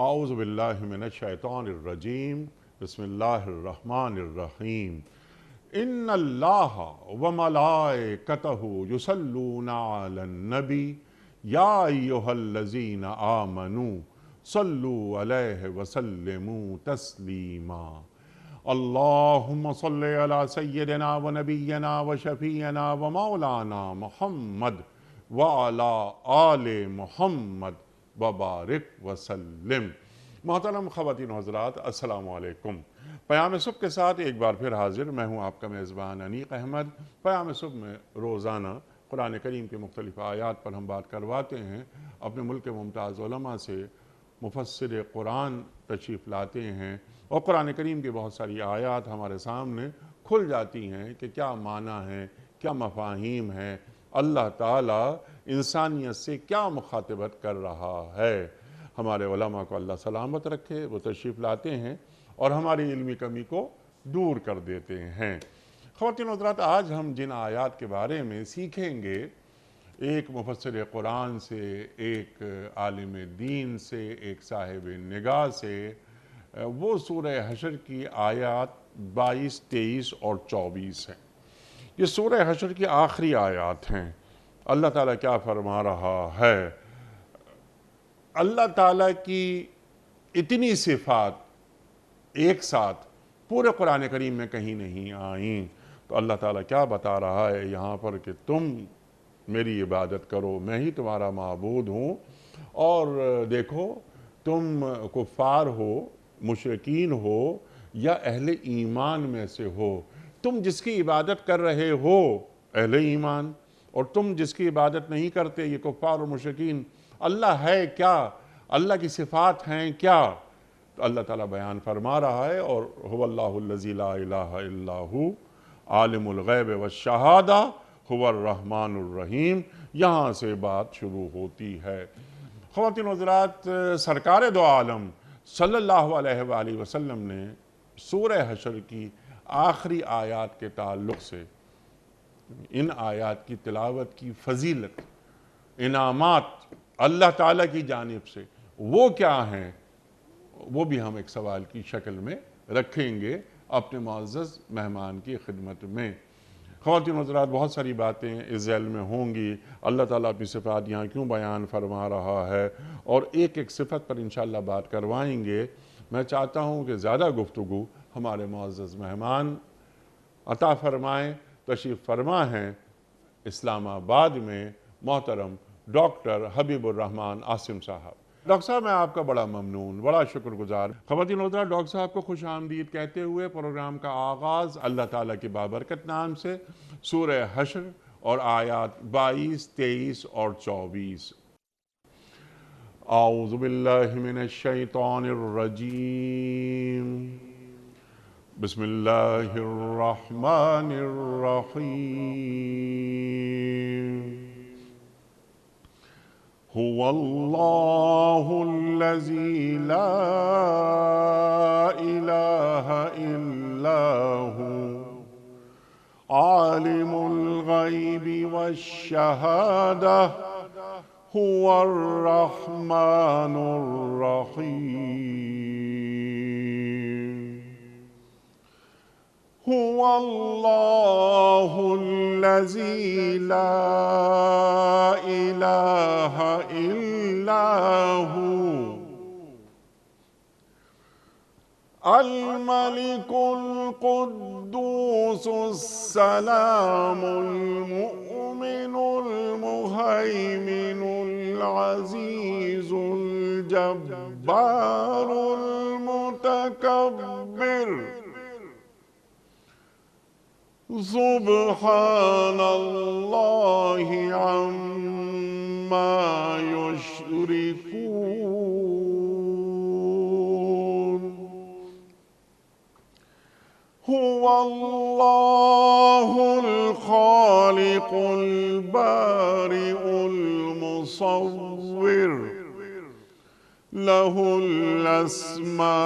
اعوذ باللہ من الشیطان الرجیم بسم اللہ الرحمن الرحیم ان اللہ وملائکتہ یصلون علی النبی یا ایہا الذین آمنوا صلوا علیہ وسلموا تسلیما اللہم صلی علی سیدنا ونبینا وشفیعنا ومولانا محمد وعلی آل محمد وبارک وسلم۔ محترم خواتین و حضرات، السلام علیکم۔ پیام صبح کے ساتھ ایک بار پھر حاضر میں ہوں آپ کا میزبان انیق احمد۔ پیام صبح میں روزانہ قرآن کریم کے مختلف آیات پر ہم بات کرواتے ہیں، اپنے ملک کے ممتاز علماء سے مفسر قرآن تشریف لاتے ہیں اور قرآن کریم کی بہت ساری آیات ہمارے سامنے کھل جاتی ہیں کہ کیا معنی ہے، کیا مفاہیم ہیں، اللہ تعالیٰ انسانیت سے کیا مخاطبت کر رہا ہے۔ ہمارے علماء کو اللہ سلامت رکھے، وہ تشریف لاتے ہیں اور ہماری علمی کمی کو دور کر دیتے ہیں۔ خواتین و حضرات، آج ہم جن آیات کے بارے میں سیکھیں گے، ایک مفسر قرآن سے، ایک عالم دین سے، ایک صاحب نگاہ سے، وہ سورہ حشر کی آیات 22، 23 اور 24 ہیں۔ یہ سورہ حشر کی آخری آیات ہیں۔ اللہ تعالیٰ کیا فرما رہا ہے؟ اللہ تعالیٰ کی اتنی صفات ایک ساتھ پورے قرآن کریم میں کہیں نہیں آئیں، تو اللہ تعالیٰ کیا بتا رہا ہے یہاں پر کہ تم میری عبادت کرو، میں ہی تمہارا معبود ہوں، اور دیکھو تم کفار ہو، مشرکین ہو یا اہل ایمان میں سے ہو، تم جس کی عبادت کر رہے ہو اہل ایمان، اور تم جس کی عبادت نہیں کرتے یہ کفار اور مشرکین، اللہ ہے کیا، اللہ کی صفات ہیں کیا؟ تو اللہ تعالیٰ بیان فرما رہا ہے، اور هو اللہ الذی لا الہ الا هو عالم الغیب والشہادہ هو الرحمن الرحیم۔ یہاں سے بات شروع ہوتی ہے۔ خواتین و حضرات، سرکار دو عالم صلی اللہ علیہ وآلہ وسلم نے سورہ حشر کی آخری آیات کے تعلق سے ان آیات کی تلاوت کی فضیلت، انعامات اللہ تعالیٰ کی جانب سے وہ کیا ہیں، وہ بھی ہم ایک سوال کی شکل میں رکھیں گے اپنے معزز مہمان کی خدمت میں۔ خواتین و حضرات، بہت ساری باتیں اس ذیل میں ہوں گی، اللہ تعالیٰ اپنی صفات یہاں کیوں بیان فرما رہا ہے، اور ایک ایک صفت پر انشاءاللہ بات کروائیں گے۔ میں چاہتا ہوں کہ زیادہ گفتگو ہمارے معزز مہمان عطا فرمائیں۔ تشریف فرما ہیں اسلام آباد میں محترم ڈاکٹر حبیب الرحمن عاصم صاحب۔ ڈاکٹر صاحب، میں آپ کا بڑا ممنون، بڑا شکر گزار۔ خواتین و حضرات، ڈاکٹر صاحب کو خوش آمدید کہتے ہوئے پروگرام کا آغاز اللہ تعالیٰ کی بابرکت نام سے سورہ حشر اور آیات 22، 23 اور 24۔ اعوذ باللہ من الشیطان الرجیم، بسم اللہ الرحمن الرحیم۔ هو اللہ الذی لا الہ الا هو عالم الغیب والشہادہ هو الرحمن الرحیم۔ هو اللہ الذی لا الہ الا هو الملک القدوس السلام المؤمن المہیمن العزیز الجبار المتکبر، سبحان اللہ عما یشرکون۔ هو اللہ الخالق البارئ المصور، لہ الاسماء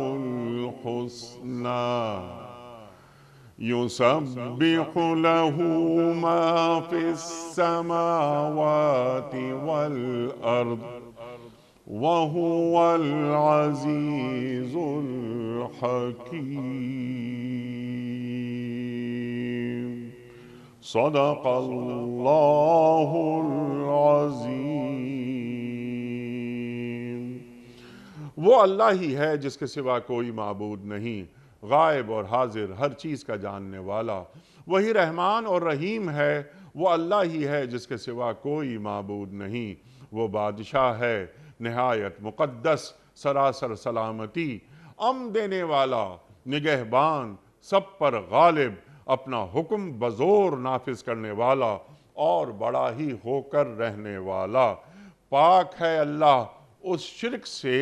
الحسنى، يسبح له ما في السماوات والأرض وهو العزيز الحكيم صدق اللہ العظیم۔ وہ اللہ ہی ہے جس کے سوا کوئی معبود نہیں، غائب اور حاضر ہر چیز کا جاننے والا۔ وہی رحمان اور رحیم ہے، وہ اللہ ہی ہے جس کے سوا کوئی معبود نہیں۔ وہ بادشاہ ہے نہایت مقدس، سراسر سلامتی، امن دینے والا، نگہبان، سب پر غالب، اپنا حکم بزور نافذ کرنے والا اور بڑا ہی ہو کر رہنے والا۔ پاک ہے اللہ اس شرک سے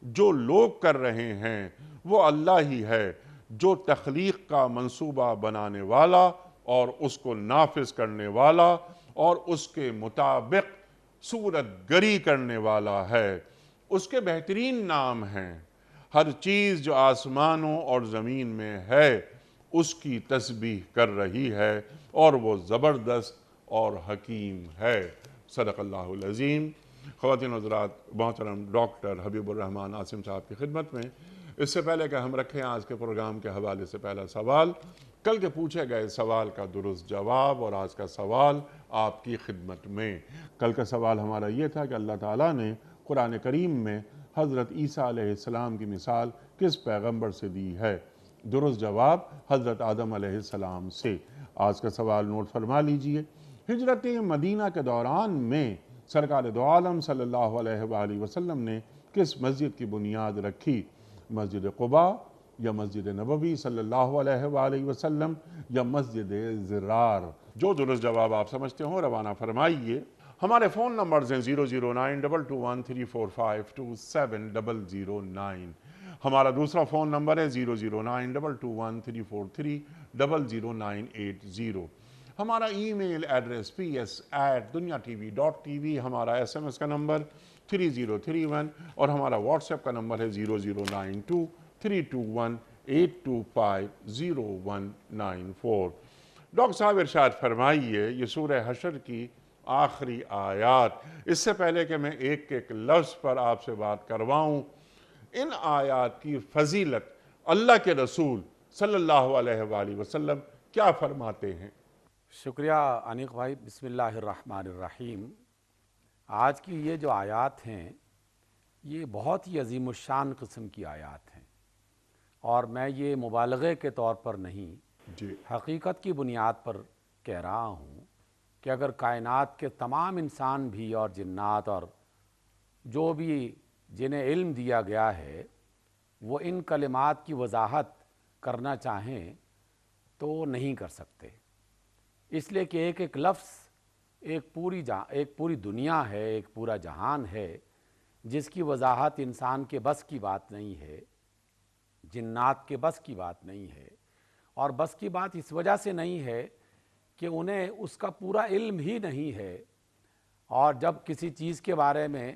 جو لوگ کر رہے ہیں۔ وہ اللہ ہی ہے جو تخلیق کا منصوبہ بنانے والا اور اس کو نافذ کرنے والا اور اس کے مطابق صورت گری کرنے والا ہے۔ اس کے بہترین نام ہیں۔ ہر چیز جو آسمانوں اور زمین میں ہے اس کی تسبیح کر رہی ہے اور وہ زبردست اور حکیم ہے۔ صدق اللہ العظیم۔ خواتین و حضرات، محترم ڈاکٹر حبیب الرحمان عاصم صاحب کی خدمت میں اس سے پہلے کہ ہم رکھیں آج کے پروگرام کے حوالے سے پہلا سوال، کل کے پوچھے گئے سوال کا درست جواب اور آج کا سوال آپ کی خدمت میں۔ کل کا سوال ہمارا یہ تھا کہ اللہ تعالیٰ نے قرآن کریم میں حضرت عیسیٰ علیہ السلام کی مثال کس پیغمبر سے دی ہے؟ درست جواب حضرت آدم علیہ السلام سے۔ آج کا سوال نوٹ فرما لیجئے۔ ہجرت مدینہ کے دوران میں سرکار دو عالم صلی اللہ علیہ وآلہ وسلم نے کس مسجد کی بنیاد رکھی؟ مسجد قباء یا مسجد نبوی صلی اللہ علیہ وآلہ وسلم یا مسجد زرار؟ جو درست جواب آپ سمجھتے ہوں روانہ فرمائیے۔ ہمارے فون نمبرز ہیں 00922134527 ہمارا دوسرا فون نمبر ہے 009221343000980۔ ہمارا ای میل ایڈریس ps@dunyatv.tv، ہمارا SMS کا نمبر 3031 اور ہمارا واٹس ایپ کا نمبر ہے 009232182509194۔ ڈاکٹر صاحب ارشاد فرمائیے، یہ سورہ حشر کی آخری آیات، اس سے پہلے کہ میں ایک ایک لفظ پر آپ سے بات کرواؤں، ان آیات کی فضیلت اللہ کے رسول صلی اللہ علیہ وآلہ وسلم کیا فرماتے ہیں؟ شکریہ انیق بھائی۔ بسم اللہ الرحمن الرحیم۔ آج کی یہ جو آیات ہیں یہ بہت ہی عظیم الشان قسم کی آیات ہیں، اور میں یہ مبالغے کے طور پر نہیں، حقیقت کی بنیاد پر کہہ رہا ہوں کہ اگر کائنات کے تمام انسان بھی اور جنات اور جو بھی جنہیں علم دیا گیا ہے وہ ان کلمات کی وضاحت کرنا چاہیں تو نہیں کر سکتے، اس لیے کہ ایک ایک لفظ ایک پوری دنیا ہے، ایک پورا جہان ہے جس کی وضاحت انسان کے بس کی بات نہیں ہے، جنات کے بس کی بات نہیں ہے، اور بس کی بات اس وجہ سے نہیں ہے کہ انہیں اس کا پورا علم ہی نہیں ہے، اور جب کسی چیز کے بارے میں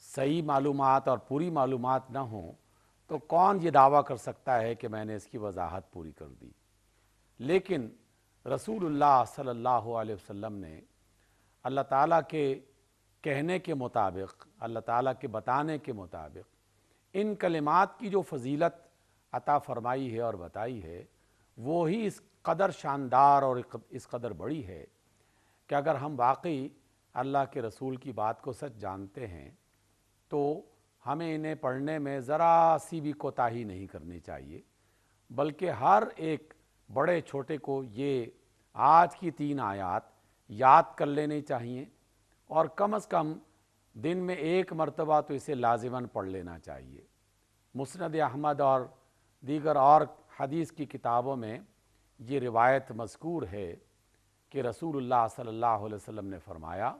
صحیح معلومات اور پوری معلومات نہ ہوں تو کون یہ دعویٰ کر سکتا ہے کہ میں نے اس کی وضاحت پوری کر دی۔ لیکن رسول اللہ صلی اللہ علیہ وسلم نے اللہ تعالیٰ کے کہنے کے مطابق، اللہ تعالیٰ کے بتانے کے مطابق ان کلمات کی جو فضیلت عطا فرمائی ہے اور بتائی ہے وہ ہی اس قدر شاندار اور اس قدر بڑی ہے کہ اگر ہم واقعی اللہ کے رسول کی بات کو سچ جانتے ہیں تو ہمیں انہیں پڑھنے میں ذرا سی بھی کوتاہی نہیں کرنی چاہیے، بلکہ ہر ایک بڑے چھوٹے کو یہ آج کی 3 آیات یاد کر لینی چاہیے، اور کم از کم دن میں 1 مرتبہ تو اسے لازماً پڑھ لینا چاہیے۔ مسند احمد اور دیگر اور حدیث کی کتابوں میں یہ روایت مذکور ہے کہ رسول اللہ صلی اللہ علیہ وسلم نے فرمایا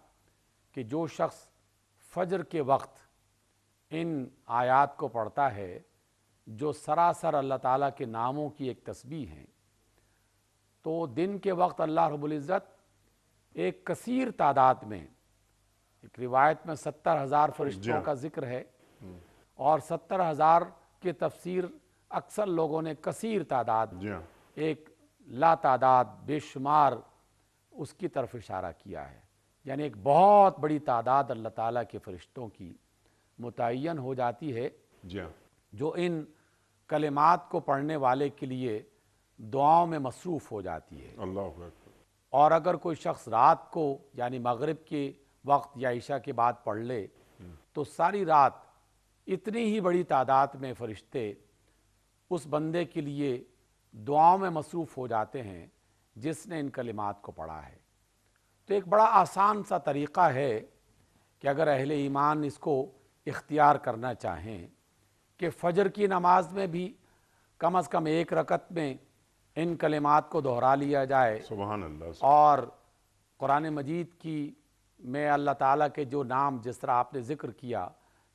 کہ جو شخص فجر کے وقت ان آیات کو پڑھتا ہے جو سراسر اللہ تعالیٰ کے ناموں کی ایک تسبیح ہیں، تو دن کے وقت اللہ رب العزت ایک کثیر تعداد میں، ایک روایت میں 70,000 فرشتوں کا ذکر ہے، اور 70,000 کی تفسیر اکثر لوگوں نے کثیر تعداد، ایک لا تعداد بے شمار اس کی طرف اشارہ کیا ہے، یعنی ایک بہت بڑی تعداد اللہ تعالیٰ کے فرشتوں کی متعین ہو جاتی ہے جی ہاں، جو ان کلمات کو پڑھنے والے کے لیے دعاؤں میں مصروف ہو جاتی ہے۔ اللہ اکبر۔ اور اگر کوئی شخص رات کو یعنی مغرب کے وقت یا عشاء کے بعد پڑھ لے تو ساری رات اتنی ہی بڑی تعداد میں فرشتے اس بندے کے لیے دعاؤں میں مصروف ہو جاتے ہیں جس نے ان کلمات کو پڑھا ہے۔ تو ایک بڑا آسان سا طریقہ ہے کہ اگر اہل ایمان اس کو اختیار کرنا چاہیں کہ فجر کی نماز میں بھی کم از کم ایک رکعت میں ان کلمات کو دہرا لیا جائے، سبحان اللہ۔ اور قرآن مجید کی میں اللہ تعالیٰ کے جو نام جس طرح آپ نے ذکر کیا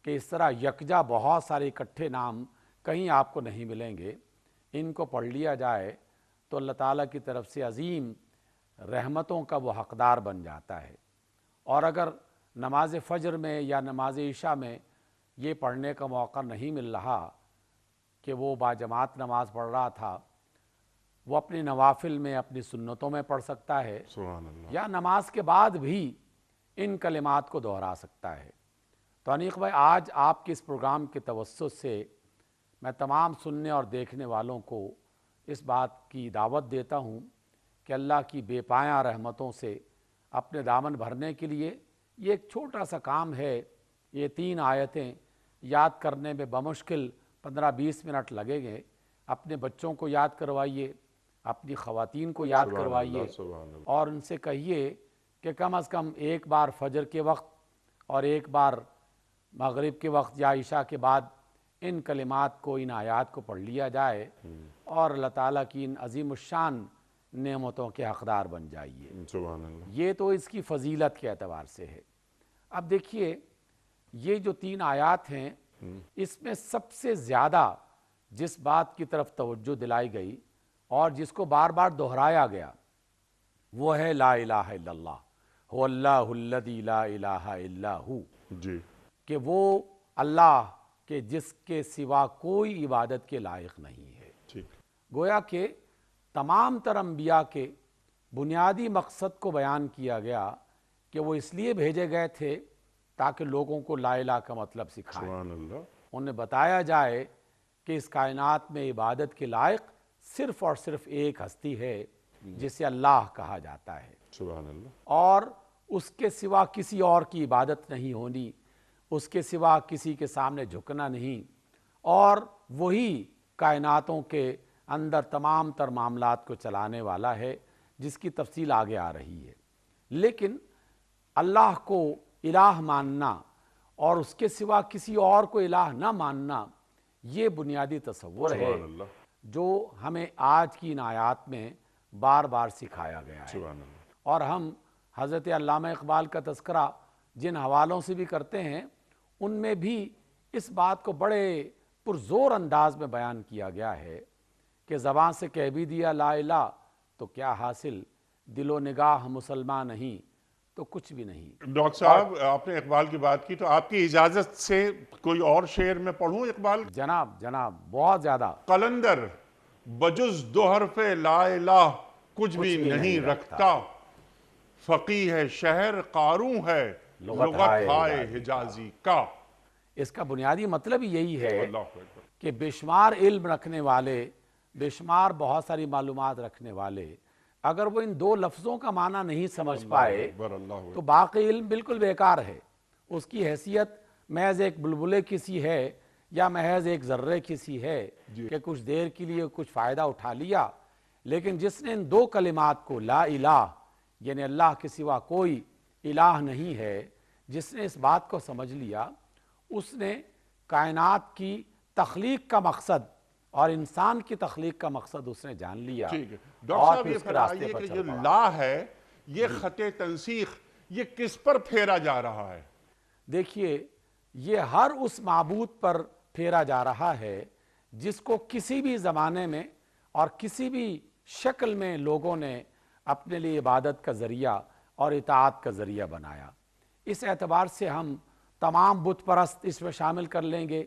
کہ اس طرح یکجا بہت سارے اکٹھے نام کہیں آپ کو نہیں ملیں گے، ان کو پڑھ لیا جائے تو اللہ تعالیٰ کی طرف سے عظیم رحمتوں کا وہ حقدار بن جاتا ہے۔ اور اگر نماز فجر میں یا نماز عشاء میں یہ پڑھنے کا موقع نہیں مل رہا کہ وہ باجماعت نماز پڑھ رہا تھا، وہ اپنی نوافل میں اپنی سنتوں میں پڑھ سکتا ہے، سبحان اللہ۔ یا نماز کے بعد بھی ان کلمات کو دہرا سکتا ہے۔ تو انیق بھائی، آج آپ کے اس پروگرام کے توسط سے میں تمام سننے اور دیکھنے والوں کو اس بات کی دعوت دیتا ہوں کہ اللہ کی بے پایاں رحمتوں سے اپنے دامن بھرنے کے لیے یہ ایک چھوٹا سا کام ہے۔ یہ 3 آیتیں یاد کرنے میں بمشکل 15-20 منٹ لگیں گے۔ اپنے بچوں کو یاد کروائیے، اپنی خواتین کو یاد کروائیے، سبحان اللہ۔ اور ان سے کہیے کہ کم از کم ایک بار فجر کے وقت اور ایک بار مغرب کے وقت یا عشاء کے بعد ان کلمات کو، ان آیات کو پڑھ لیا جائے اور اللہ تعالیٰ کی ان عظیم الشان نعمتوں کے حقدار بن جائیے۔ سبحان اللہ۔ یہ تو اس کی فضیلت کے اعتبار سے ہے۔ اب دیکھیے، یہ جو 3 آیات ہیں اس میں سب سے زیادہ جس بات کی طرف توجہ دلائی گئی اور جس کو بار بار دہرایا گیا وہ ہے لا الہ الا اللہ، هو اللہ الذی لا الہ الا ہو، جی، کہ وہ اللہ کہ جس کے سوا کوئی عبادت کے لائق نہیں ہے۔ ٹھیک۔ گویا کہ تمام تر انبیاء کے بنیادی مقصد کو بیان کیا گیا کہ وہ اس لیے بھیجے گئے تھے تاکہ لوگوں کو لا الہ کا مطلب سکھائیں، سبحان اللہ۔ انہیں بتایا جائے کہ اس کائنات میں عبادت کے لائق صرف اور صرف ایک ہستی ہے جسے اللہ کہا جاتا ہے، سبحان اللہ۔ اور اس کے سوا کسی اور کی عبادت نہیں ہونی، اس کے سوا کسی کے سامنے جھکنا نہیں، اور وہی کائناتوں کے اندر تمام تر معاملات کو چلانے والا ہے، جس کی تفصیل آگے آ رہی ہے۔ لیکن اللہ کو الہ ماننا اور اس کے سوا کسی اور کو الہ نہ ماننا، یہ بنیادی تصور ہے سبحان اللہ۔ جو ہمیں آج کی ان آیات میں بار بار سکھایا گیا ہے۔ سبحان اللہ۔ اور ہم حضرت علامہ اقبال کا تذکرہ جن حوالوں سے بھی کرتے ہیں ان میں بھی اس بات کو بڑے پرزور انداز میں بیان کیا گیا ہے کہ زبان سے کہہ بھی دیا لا الہ تو کیا حاصل، دل و نگاہ مسلمان نہیں تو کچھ بھی نہیں۔ ڈاکٹر صاحب، آپ نے اقبال کی بات کی تو آپ کی اجازت سے کوئی اور شعر میں پڑھوں اقبال؟ جناب بہت زیادہ۔ قلندر بجز 2 حرف لا الہ کچھ بھی نہیں رکھتا، فقیہ ہے شہر قاروں ہے لغت ہائے حجازی کا۔ اس کا بنیادی مطلب یہی ہے اللہ اکبر۔ کہ بے شمار علم رکھنے والے، بے شمار بہت ساری معلومات رکھنے والے اگر وہ ان 2 لفظوں کا معنی نہیں سمجھ پائے اکبر، اللہ اکبر۔ تو باقی علم بالکل بیکار ہے۔ اس کی حیثیت محض ایک بلبلے کی سی ہے یا محض ایک ذرے کی سی ہے کہ کچھ دیر کے لیے کچھ فائدہ اٹھا لیا، لیکن جس نے ان 2 کلمات کو لا الہ یعنی اللہ کے سوا کوئی الہ نہیں ہے، جس نے اس بات کو سمجھ لیا، اس نے کائنات کی تخلیق کا مقصد اور انسان کی تخلیق کا مقصد اس نے جان لیا۔ ٹھیک ہے ڈاکٹر اور صاحب، پھر یہ اس کے راستے فرمائیے پر کہ چل جو پڑا۔ لا ہے یہ خط تنسیخ یہ کس پر پھیرا جا رہا ہے؟ دیکھیے، یہ ہر اس معبود پر پھیرا جا رہا ہے جس کو کسی بھی زمانے میں اور کسی بھی شکل میں لوگوں نے اپنے لیے عبادت کا ذریعہ اور اطاعت کا ذریعہ بنایا۔ اس اعتبار سے ہم تمام بت پرست اس میں شامل کر لیں گے،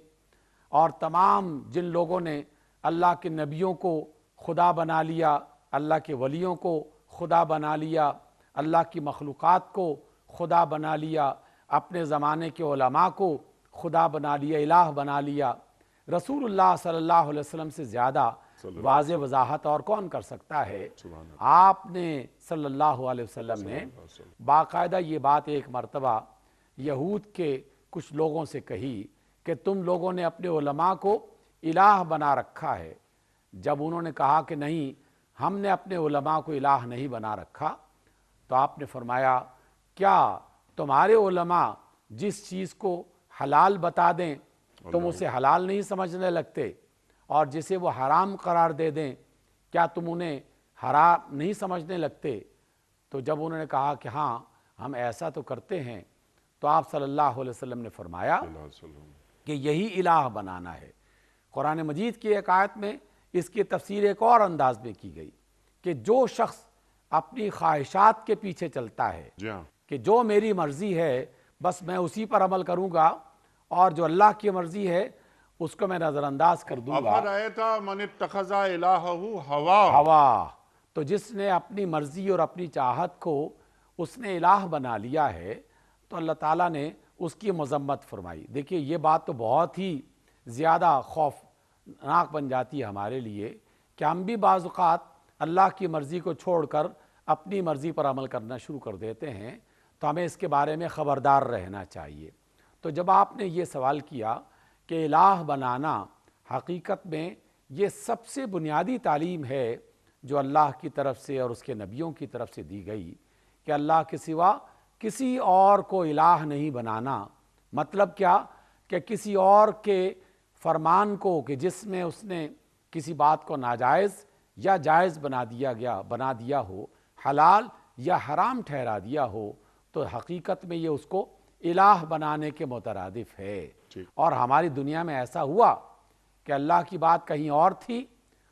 اور تمام جن لوگوں نے اللہ کے نبیوں کو خدا بنا لیا، اللہ کے ولیوں کو خدا بنا لیا، اللہ کی مخلوقات کو خدا بنا لیا، اپنے زمانے کے علماء کو خدا بنا لیا، الہ بنا لیا۔ رسول اللہ صلی اللہ علیہ وسلم سے زیادہ واضح وضاحت اور کون کر سکتا ہے؟ آپ نے صلی اللہ علیہ وسلم نے باقاعدہ یہ بات ایک مرتبہ یہود کے کچھ لوگوں سے کہی کہ تم لوگوں نے اپنے علماء کو الہ بنا رکھا ہے۔ جب انہوں نے کہا کہ نہیں، ہم نے اپنے علماء کو الہ نہیں بنا رکھا، تو آپ نے فرمایا کیا تمہارے علماء جس چیز کو حلال بتا دیں تم اسے حلال نہیں سمجھنے لگتے، اور جسے وہ حرام قرار دے دیں کیا تم انہیں حرام نہیں سمجھنے لگتے؟ تو جب انہوں نے کہا کہ ہاں ہم ایسا تو کرتے ہیں، تو آپ صلی اللہ علیہ وسلم نے فرمایا کہ یہی الہ بنانا ہے۔ قرآن مجید کی ایک آیت میں اس کی تفسیر ایک اور انداز میں کی گئی کہ جو شخص اپنی خواہشات کے پیچھے چلتا ہے کہ جو میری مرضی ہے بس میں اسی پر عمل کروں گا، اور جو اللہ کی مرضی ہے اس کو میں نظر انداز کر دوں گا۔ من اتخذ الہہ ہوا، ہوا، تو جس نے اپنی مرضی اور اپنی چاہت کو اس نے الہ بنا لیا ہے، تو اللہ تعالیٰ نے اس کی مذمت فرمائی۔ دیکھیے یہ بات تو بہت ہی زیادہ خوفناک بن جاتی ہے ہمارے لیے کہ ہم بھی بعض اوقات اللہ کی مرضی کو چھوڑ کر اپنی مرضی پر عمل کرنا شروع کر دیتے ہیں، تو ہمیں اس کے بارے میں خبردار رہنا چاہیے۔ تو جب آپ نے یہ سوال کیا کہ الہ بنانا حقیقت میں یہ سب سے بنیادی تعلیم ہے جو اللہ کی طرف سے اور اس کے نبیوں کی طرف سے دی گئی کہ اللہ کے سوا کسی اور کو الہ نہیں بنانا۔ مطلب کیا کہ کسی اور کے فرمان کو کہ جس میں اس نے کسی بات کو ناجائز یا جائز بنا دیا ہو، حلال یا حرام ٹھہرا دیا ہو، تو حقیقت میں یہ اس کو الہ بنانے کے مترادف ہے۔ اور ہماری دنیا میں ایسا ہوا کہ اللہ کی بات کہیں اور تھی،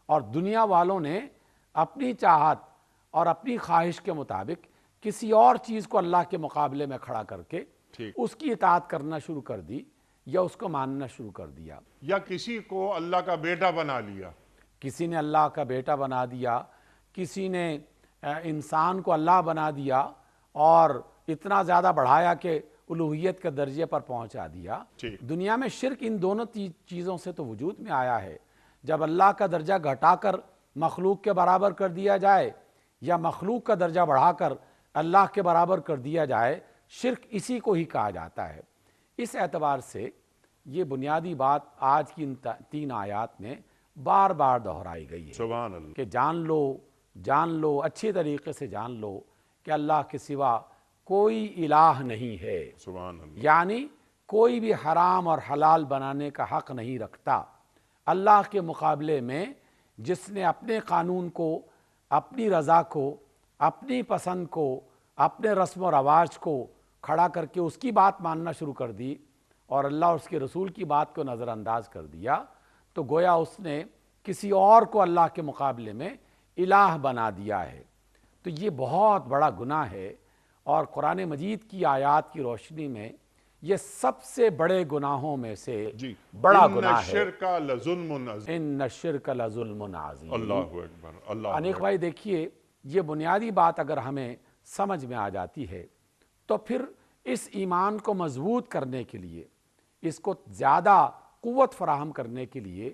اور دنیا والوں نے اپنی چاہت اور اپنی خواہش کے مطابق کسی اور چیز کو اللہ کے مقابلے میں کھڑا کر کے اس کی اطاعت کرنا شروع کر دی یا اس کو ماننا شروع کر دیا، یا کسی کو اللہ کا بیٹا بنا لیا۔ کسی نے اللہ کا بیٹا بنا دیا، کسی نے انسان کو اللہ بنا دیا اور اتنا زیادہ بڑھایا کہ الوہیت کے درجے پر پہنچا دیا۔ دنیا میں شرک ان دونوں چیزوں سے تو وجود میں آیا ہے، جب اللہ کا درجہ گھٹا کر مخلوق کے برابر کر دیا جائے یا مخلوق کا درجہ بڑھا کر اللہ کے برابر کر دیا جائے، شرک اسی کو ہی کہا جاتا ہے۔ اس اعتبار سے یہ بنیادی بات آج کی ان 3 آیات میں بار بار دہرائی گئی ہے سبحان اللہ، کہ جان لو اچھی طریقے سے جان لو کہ اللہ کے سوا کوئی الہ نہیں ہے، سبحان اللہ، یعنی کوئی بھی حرام اور حلال بنانے کا حق نہیں رکھتا۔ اللہ کے مقابلے میں جس نے اپنے قانون کو، اپنی رضا کو، اپنی پسند کو، اپنے رسم و رواج کو کھڑا کر کے اس کی بات ماننا شروع کر دی اور اللہ اور اس کے رسول کی بات کو نظر انداز کر دیا، تو گویا اس نے کسی اور کو اللہ کے مقابلے میں الہ بنا دیا ہے۔ تو یہ بہت بڑا گناہ ہے، اور قرآن مجید کی آیات کی روشنی میں یہ سب سے بڑے گناہوں میں سے بڑا گناہ ہے۔ ان الشرک لظلم عظیم۔ اللہ اکبر، اللہ انیق بھائی دیکھیے، یہ بنیادی بات اگر ہمیں سمجھ میں آ جاتی ہے تو پھر اس ایمان کو مضبوط کرنے کے لیے، اس کو زیادہ قوت فراہم کرنے کے لیے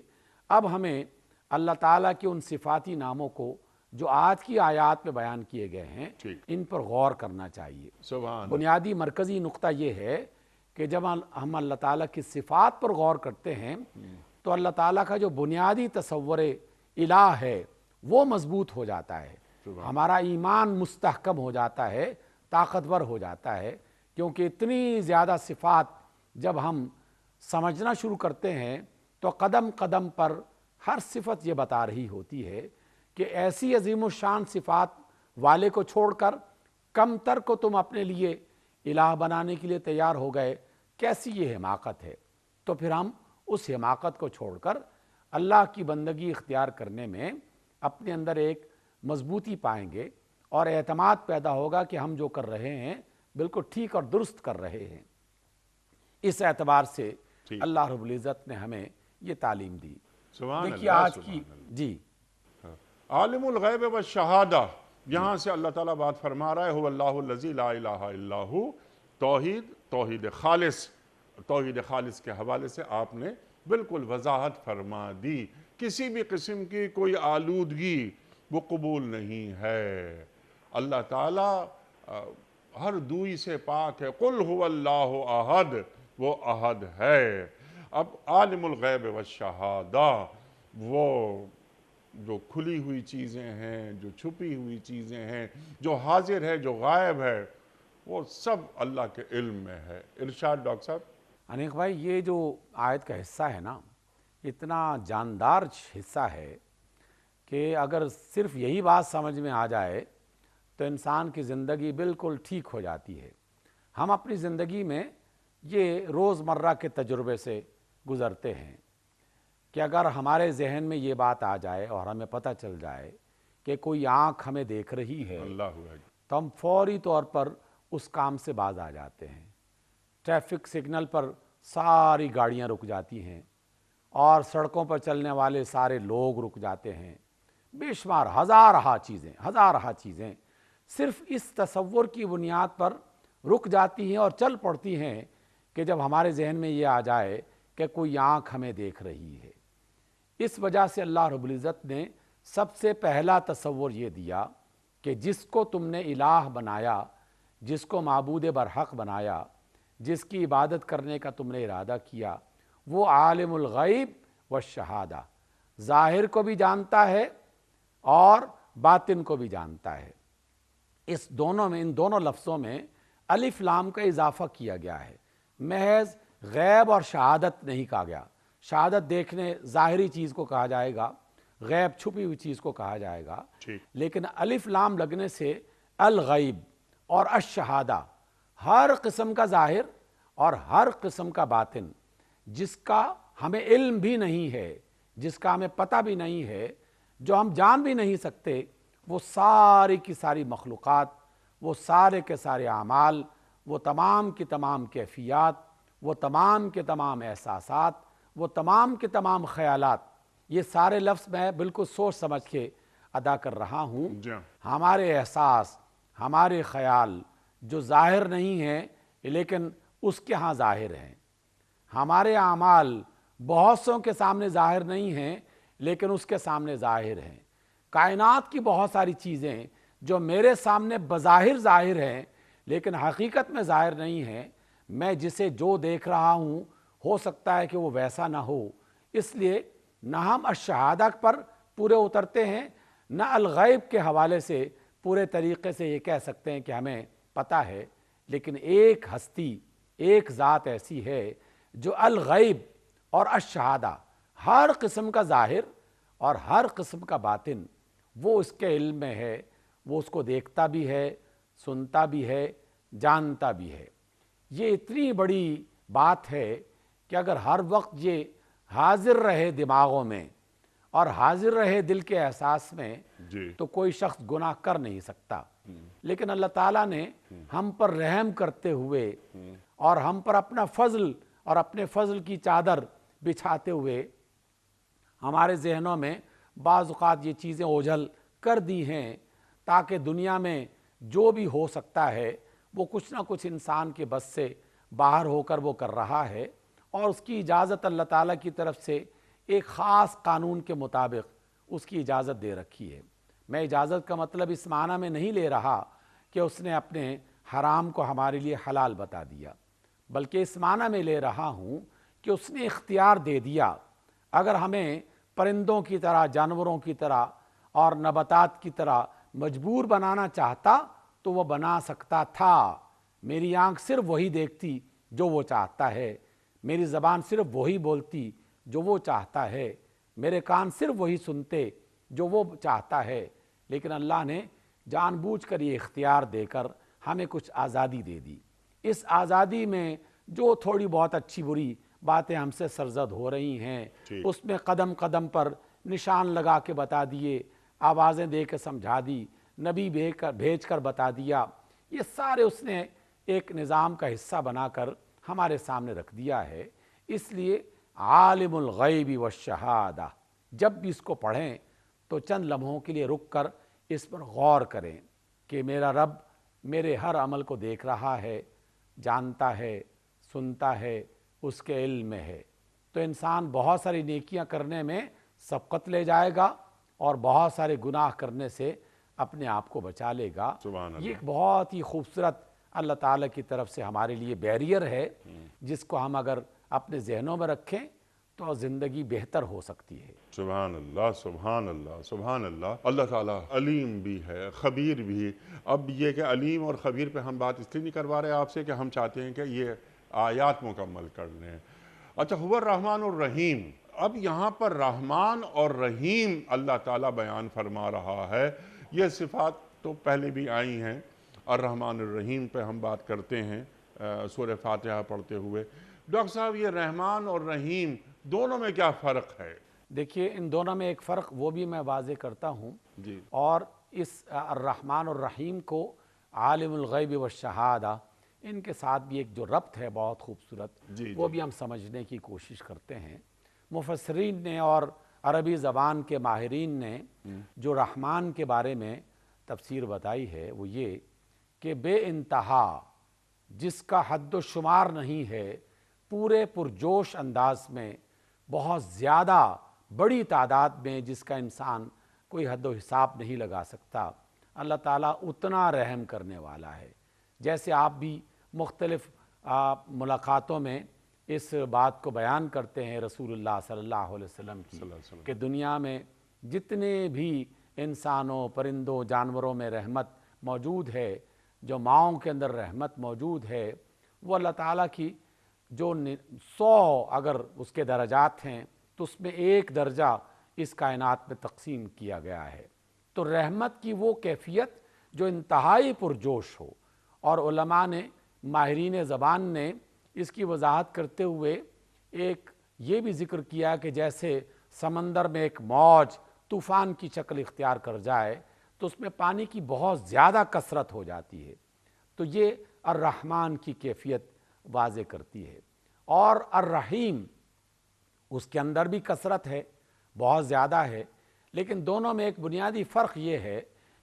اب ہمیں اللہ تعالیٰ کے ان صفاتی ناموں کو جو آج کی آیات میں بیان کیے گئے ہیں ان پر غور کرنا چاہیے۔ بنیادی مرکزی نقطہ یہ ہے کہ جب ہم اللہ تعالیٰ کی صفات پر غور کرتے ہیں تو اللہ تعالیٰ کا جو بنیادی تصور الہ ہے وہ مضبوط ہو جاتا ہے، ہمارا ایمان مستحکم ہو جاتا ہے، طاقتور ہو جاتا ہے، کیونکہ اتنی زیادہ صفات جب ہم سمجھنا شروع کرتے ہیں تو قدم قدم پر ہر صفت یہ بتا رہی ہوتی ہے کہ ایسی عظیم الشان صفات والے کو چھوڑ کر کم تر کو تم اپنے لیے الہ بنانے کے لیے تیار ہو گئے، کیسی یہ حماقت ہے۔ تو پھر ہم اس حماقت کو چھوڑ کر اللہ کی بندگی اختیار کرنے میں اپنے اندر ایک مضبوطی پائیں گے اور اعتماد پیدا ہوگا کہ ہم جو کر رہے ہیں بالکل ٹھیک اور درست کر رہے ہیں۔ اس اعتبار سے اللہ رب العزت نے ہمیں یہ تعلیم دی۔ دیکھیے آج کی عالم الغیب والشہادہ، یہاں سے اللہ تعالیٰ بات فرما رہا ہے، هو اللہ الذی لا الہ الا ہو، توحید خالص توحید خالص کے حوالے سے آپ نے بالکل وضاحت فرما دی. کسی بھی قسم کی کوئی آلودگی وہ قبول نہیں ہے. اللہ تعالیٰ ہر دوئی سے پاک ہے. قل هو اللہ احد، وہ احد ہے. اب عالم الغیب والشہادہ، وہ جو کھلی ہوئی چیزیں ہیں، جو چھپی ہوئی چیزیں ہیں، جو حاضر ہے، جو غائب ہے، وہ سب اللہ کے علم میں ہے. ارشاد ڈاکٹر صاحب. انیق بھائی، یہ جو آیت کا حصہ ہے نا، اتنا جاندار حصہ ہے کہ اگر صرف یہی بات سمجھ میں آ جائے تو انسان کی زندگی بالکل ٹھیک ہو جاتی ہے. ہم اپنی زندگی میں یہ روزمرہ کے تجربے سے گزرتے ہیں کہ اگر ہمارے ذہن میں یہ بات آ جائے اور ہمیں پتہ چل جائے کہ کوئی آنکھ ہمیں دیکھ رہی ہے اللہ اکبر. تو ہم فوری طور پر اس کام سے باز آ جاتے ہیں. ٹریفک سگنل پر ساری گاڑیاں رک جاتی ہیں اور سڑکوں پر چلنے والے سارے لوگ رک جاتے ہیں. بے شمار ہزارہا چیزیں صرف اس تصور کی بنیاد پر رک جاتی ہیں اور چل پڑتی ہیں کہ جب ہمارے ذہن میں یہ آ جائے کہ کوئی آنکھ ہمیں دیکھ رہی ہے. اس وجہ سے اللہ رب العزت نے سب سے پہلا تصور یہ دیا کہ جس کو تم نے الہ بنایا، جس کو معبود برحق بنایا، جس کی عبادت کرنے کا تم نے ارادہ کیا، وہ عالم الغیب والشہادہ، ظاہر کو بھی جانتا ہے اور باطن کو بھی جانتا ہے. ان دونوں لفظوں میں الف لام کا اضافہ کیا گیا ہے. محض غیب اور شہادت نہیں کہا گیا. شہادت دیکھنے ظاہری چیز کو کہا جائے گا، غیب چھپی ہوئی چیز کو کہا جائے گا. لیکن الف لام لگنے سے الغیب اور الشہادہ، ہر قسم کا ظاہر اور ہر قسم کا باطن، جس کا ہمیں علم بھی نہیں ہے، جس کا ہمیں پتہ بھی نہیں ہے، جو ہم جان بھی نہیں سکتے، وہ ساری کی ساری مخلوقات، وہ سارے کے سارے اعمال، وہ تمام کی تمام کیفیات، وہ تمام کے تمام احساسات، وہ تمام کے تمام خیالات، یہ سارے لفظ میں بالکل سوچ سمجھ کے ادا کر رہا ہوں. ہمارے احساس، ہمارے خیال جو ظاہر نہیں ہیں لیکن اس کے ہاں ظاہر ہیں. ہمارے اعمال بہت سوں کے سامنے ظاہر نہیں ہیں لیکن اس کے سامنے ظاہر ہیں. کائنات کی بہت ساری چیزیں جو میرے سامنے بظاہر ظاہر ہیں لیکن حقیقت میں ظاہر نہیں ہیں، میں جسے جو دیکھ رہا ہوں ہو سکتا ہے کہ وہ ویسا نہ ہو. اس لیے نہ ہم الشہادہ پر پورے اترتے ہیں، نہ الغیب کے حوالے سے پورے طریقے سے یہ کہہ سکتے ہیں کہ ہمیں پتہ ہے. لیکن ایک ہستی، ایک ذات ایسی ہے جو الغیب اور الشہادہ، ہر قسم کا ظاہر اور ہر قسم کا باطن، وہ اس کے علم میں ہے. وہ اس کو دیکھتا بھی ہے، سنتا بھی ہے، جانتا بھی ہے. یہ اتنی بڑی بات ہے کہ اگر ہر وقت یہ حاضر رہے دماغوں میں اور حاضر رہے دل کے احساس میں تو کوئی شخص گناہ کر نہیں سکتا. لیکن اللہ تعالیٰ نے ہم پر رحم کرتے ہوئے اور ہم پر اپنا فضل اور اپنے فضل کی چادر بچھاتے ہوئے ہمارے ذہنوں میں بعض اوقات یہ چیزیں اوجھل کر دی ہیں تاکہ دنیا میں جو بھی ہو سکتا ہے وہ کچھ نہ کچھ انسان کے بس سے باہر ہو کر وہ کر رہا ہے، اور اس کی اجازت اللہ تعالیٰ کی طرف سے ایک خاص قانون کے مطابق اس کی اجازت دے رکھی ہے. میں اجازت کا مطلب اس معنی میں نہیں لے رہا کہ اس نے اپنے حرام کو ہمارے لیے حلال بتا دیا، بلکہ اس معنی میں لے رہا ہوں کہ اس نے اختیار دے دیا. اگر ہمیں پرندوں کی طرح، جانوروں کی طرح اور نباتات کی طرح مجبور بنانا چاہتا تو وہ بنا سکتا تھا. میری آنکھ صرف وہی دیکھتی جو وہ چاہتا ہے، میری زبان صرف وہی بولتی جو وہ چاہتا ہے، میرے کان صرف وہی سنتے جو وہ چاہتا ہے. لیکن اللہ نے جان بوجھ کر یہ اختیار دے کر ہمیں کچھ آزادی دے دی. اس آزادی میں جو تھوڑی بہت اچھی بری باتیں ہم سے سرزد ہو رہی ہیں اس میں قدم قدم پر نشان لگا کے بتا دیے، آوازیں دے کے سمجھا دی، نبی بھیج کر بتا دیا. یہ سارے اس نے ایک نظام کا حصہ بنا کر ہمارے سامنے رکھ دیا ہے. اس لیے عالم الغیب والشہادہ، جب بھی اس کو پڑھیں تو چند لمحوں کے لیے رک کر اس پر غور کریں کہ میرا رب میرے ہر عمل کو دیکھ رہا ہے، جانتا ہے، سنتا ہے، اس کے علم میں ہے، تو انسان بہت ساری نیکیاں کرنے میں سبقت لے جائے گا اور بہت سارے گناہ کرنے سے اپنے آپ کو بچا لے گا۔ سبحان یہ اللہ۔ ایک بہت ہی خوبصورت اللہ تعالیٰ کی طرف سے ہمارے لیے بیریئر ہے، جس کو ہم اگر اپنے ذہنوں میں رکھیں تو زندگی بہتر ہو سکتی ہے۔ سبحان اللہ، سبحان اللہ، سبحان اللہ۔ اللہ تعالیٰ علیم بھی ہے، خبیر بھی۔ اب یہ کہ علیم اور خبیر پہ ہم بات اس لیے نہیں کروا رہے آپ سے کہ ہم چاہتے ہیں کہ یہ آیات مکمل کر لیں۔ اچھا، هو الرحمن الرحیم، اب یہاں پر رحمان اور رحیم اللہ تعالیٰ بیان فرما رہا ہے۔ یہ صفات تو پہلے بھی آئی ہیں، الرحمن الرحیم پہ ہم بات کرتے ہیں سورہ فاتحہ پڑھتے ہوئے۔ ڈاکٹر صاحب، یہ رحمان اور رحیم دونوں میں کیا فرق ہے؟ دیکھیے، ان دونوں میں ایک فرق وہ بھی میں واضح کرتا ہوں، جی اور اس الرحمن الرحیم کو عالم الغیب والشہادہ ان کے ساتھ بھی ایک جو ربط ہے بہت خوبصورت، جی وہ بھی ہم سمجھنے کی کوشش کرتے ہیں۔ مفسرین نے اور عربی زبان کے ماہرین نے جو رحمان کے بارے میں تفسیر بتائی ہے وہ یہ کہ بے انتہا، جس کا حد و شمار نہیں ہے، پورے پرجوش انداز میں، بہت زیادہ بڑی تعداد میں، جس کا انسان کوئی حد و حساب نہیں لگا سکتا، اللہ تعالیٰ اتنا رحم کرنے والا ہے۔ جیسے آپ بھی مختلف ملاقاتوں میں اس بات کو بیان کرتے ہیں رسول اللہ صلی اللہ علیہ وسلم کی، کہ دنیا میں جتنے بھی انسانوں، پرندوں، جانوروں میں رحمت موجود ہے، جو ماؤں کے اندر رحمت موجود ہے، وہ اللہ تعالیٰ کی جو 100 اگر اس کے درجات ہیں تو اس میں ایک درجہ اس کائنات میں تقسیم کیا گیا ہے۔ تو رحمت کی وہ کیفیت جو انتہائی پرجوش ہو، اور علماء نے، ماہرین زبان نے اس کی وضاحت کرتے ہوئے ایک یہ بھی ذکر کیا کہ جیسے سمندر میں ایک موج طوفان کی شکل اختیار کر جائے تو اس میں پانی کی بہت زیادہ کثرت ہو جاتی ہے، تو یہ الرحمن کی کیفیت واضح کرتی ہے۔ اور الرحیم، اس کے اندر بھی کثرت ہے، بہت زیادہ ہے، لیکن دونوں میں ایک بنیادی فرق یہ ہے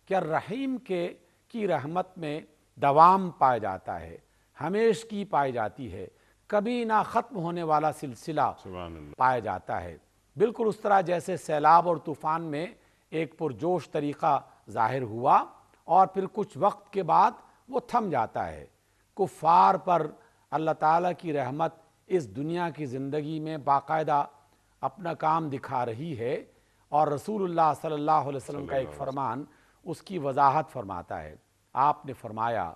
کہ الرحیم کی رحمت میں دوام پایا جاتا ہے، ہمیش کی پائی جاتی ہے، کبھی نہ ختم ہونے والا سلسلہ سبحان اللہ۔ پایا جاتا ہے۔ بالکل اس طرح جیسے سیلاب اور طوفان میں ایک پرجوش طریقہ ظاہر ہوا اور پھر کچھ وقت کے بعد وہ تھم جاتا ہے۔ کفار پر اللہ تعالیٰ کی رحمت اس دنیا کی زندگی میں باقاعدہ اپنا کام دکھا رہی ہے، اور رسول اللہ صلی اللہ علیہ وسلم کا ایک فرمان اس کی وضاحت فرماتا ہے۔ آپ نے فرمایا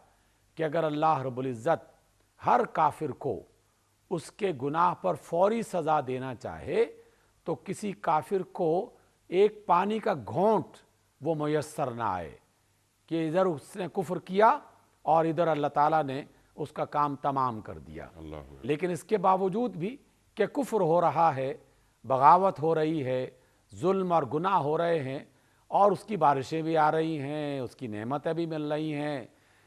کہ اگر اللہ رب العزت ہر کافر کو اس کے گناہ پر فوری سزا دینا چاہے تو کسی کافر کو ایک پانی کا گھونٹ وہ میسر نہ آئے، کہ ادھر اس نے کفر کیا اور ادھر اللہ تعالیٰ نے اس کا کام تمام کر دیا۔ لیکن اس کے باوجود بھی کہ کفر ہو رہا ہے، بغاوت ہو رہی ہے، ظلم اور گناہ ہو رہے ہیں، اور اس کی بارشیں بھی آ رہی ہیں، اس کی نعمتیں بھی مل رہی ہیں،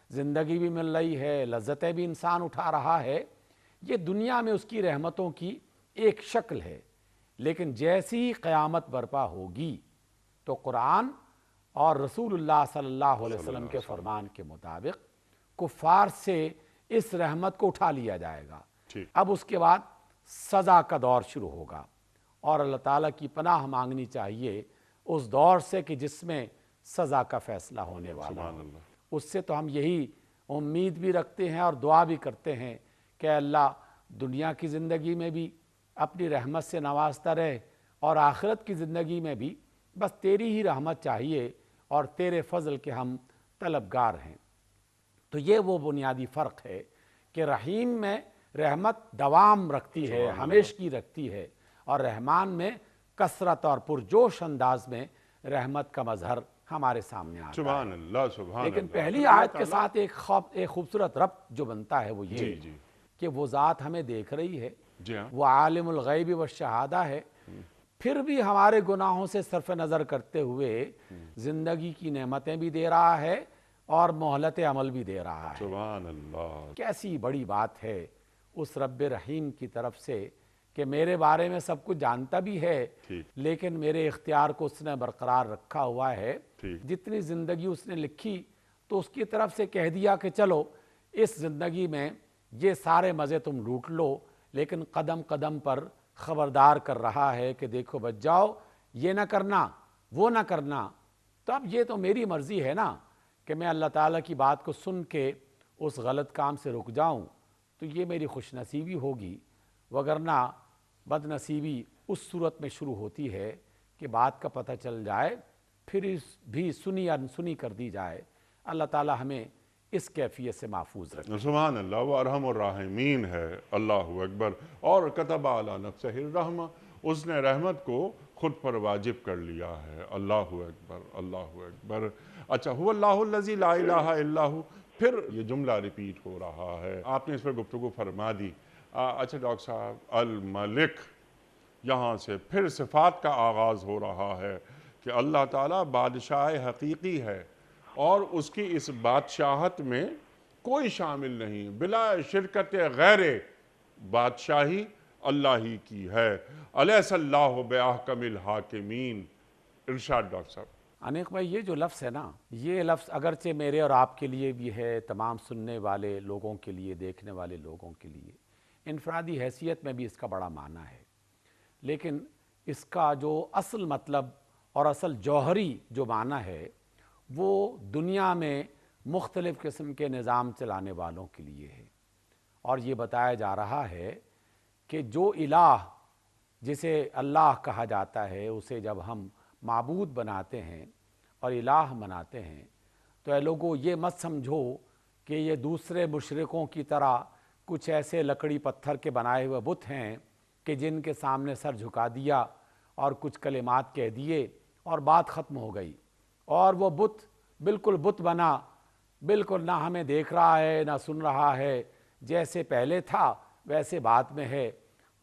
زندگی بھی مل رہی ہے، لذتیں بھی انسان اٹھا رہا ہے، یہ دنیا میں اس کی رحمتوں کی ایک شکل ہے۔ لیکن جیسی ہی قیامت برپا ہوگی تو قرآن اور رسول اللہ صلی اللہ علیہ وسلم کے فرمان کے مطابق کفار سے اس رحمت کو اٹھا لیا جائے گا۔ اب اس کے بعد سزا کا دور شروع ہوگا، اور اللہ تعالیٰ کی پناہ مانگنی چاہیے اس دور سے کہ جس میں سزا کا فیصلہ ہونے والا ہو۔ اس سے تو ہم یہی امید بھی رکھتے ہیں اور دعا بھی کرتے ہیں کہ اللہ دنیا کی زندگی میں بھی اپنی رحمت سے نوازتا رہے، اور آخرت کی زندگی میں بھی بس تیری ہی رحمت چاہیے اور تیرے فضل کے ہم طلبگار ہیں۔ تو یہ وہ بنیادی فرق ہے کہ رحیم میں رحمت دوام رکھتی ہے، ہمیش کی رکھتی ہے، اور رحمان میں کثرت اور پرجوش انداز میں رحمت کا مظہر ہمارے سامنے آتا ہے۔ سبحان اللہ، سبحان اللہ۔ لیکن پہلی آیت کے ساتھ ایک خوبصورت ربط جو بنتا ہے وہ یہ کہ وہ ذات ہمیں دیکھ رہی ہے، وہ عالم الغیب والشہادہ ہے، پھر بھی ہمارے گناہوں سے صرف نظر کرتے ہوئے زندگی کی نعمتیں بھی دے رہا ہے اور مہلت عمل بھی دے رہا ہے۔ سبحان اللہ۔ کیسی بڑی بات ہے اس رب رحیم کی طرف سے کہ میرے بارے میں سب کچھ جانتا بھی ہے، لیکن میرے اختیار کو اس نے برقرار رکھا ہوا ہے۔ جتنی زندگی اس نے لکھی تو اس کی طرف سے کہہ دیا کہ چلو اس زندگی میں یہ سارے مزے تم لوٹ لو، لیکن قدم قدم پر خبردار کر رہا ہے کہ دیکھو بچ جاؤ، یہ نہ کرنا، وہ نہ کرنا۔ تو اب یہ تو میری مرضی ہے نا کہ میں اللہ تعالیٰ کی بات کو سن کے اس غلط کام سے رک جاؤں، تو یہ میری خوش نصیبی ہوگی، وگرنہ بد نصیبی اس صورت میں شروع ہوتی ہے کہ بات کا پتہ چل جائے پھر اس بھی سنی انسنی کر دی جائے۔ اللہ تعالیٰ ہمیں اس کیفیت سے محفوظ رکھے۔ سبحان اللہ، وہ ارحم الراحمین ہے، اللہ اکبر۔ اور کتب علی نفسہ الرحمہ، اس نے رحمت کو خود پر واجب کر لیا ہے، اللہ اکبر، اللہ اکبر۔ اچھا، هو اللہ الذی لا الہ الا ہو، پھر یہ جملہ ریپیٹ ہو رہا ہے، آپ نے اس پر گفتگو فرما دی۔ اچھا ڈاکٹر صاحب، الملک، یہاں سے پھر صفات کا آغاز ہو رہا ہے کہ اللہ تعالیٰ بادشاہ حقیقی ہے، اور اس کی اس بادشاہت میں کوئی شامل نہیں، بلا شرکت غیر بادشاہی اللہ ہی کی ہے۔ الیس اللہ بأحکم الحاکمین۔ ارشاد ڈاکٹر صاحب۔ انیق بھائی، یہ جو لفظ ہے نا، یہ لفظ اگرچہ میرے اور آپ کے لیے بھی ہے، تمام سننے والے لوگوں کے لیے، دیکھنے والے لوگوں کے لیے، انفرادی حیثیت میں بھی اس کا بڑا معنی ہے، لیکن اس کا جو اصل مطلب اور اصل جوہری جو معنی ہے وہ دنیا میں مختلف قسم کے نظام چلانے والوں کے لیے ہے۔ اور یہ بتایا جا رہا ہے کہ جو الہ جسے اللہ کہا جاتا ہے، اسے جب ہم معبود بناتے ہیں اور الہ بناتے ہیں، تو اے لوگو یہ مت سمجھو کہ یہ دوسرے مشرکوں کی طرح کچھ ایسے لکڑی پتھر کے بنائے ہوئے بت ہیں کہ جن کے سامنے سر جھکا دیا اور کچھ کلمات کہہ دیے اور بات ختم ہو گئی، اور وہ بت بالکل بت بنا، بالکل نہ ہمیں دیکھ رہا ہے نہ سن رہا ہے، جیسے پہلے تھا ویسے بات میں ہے۔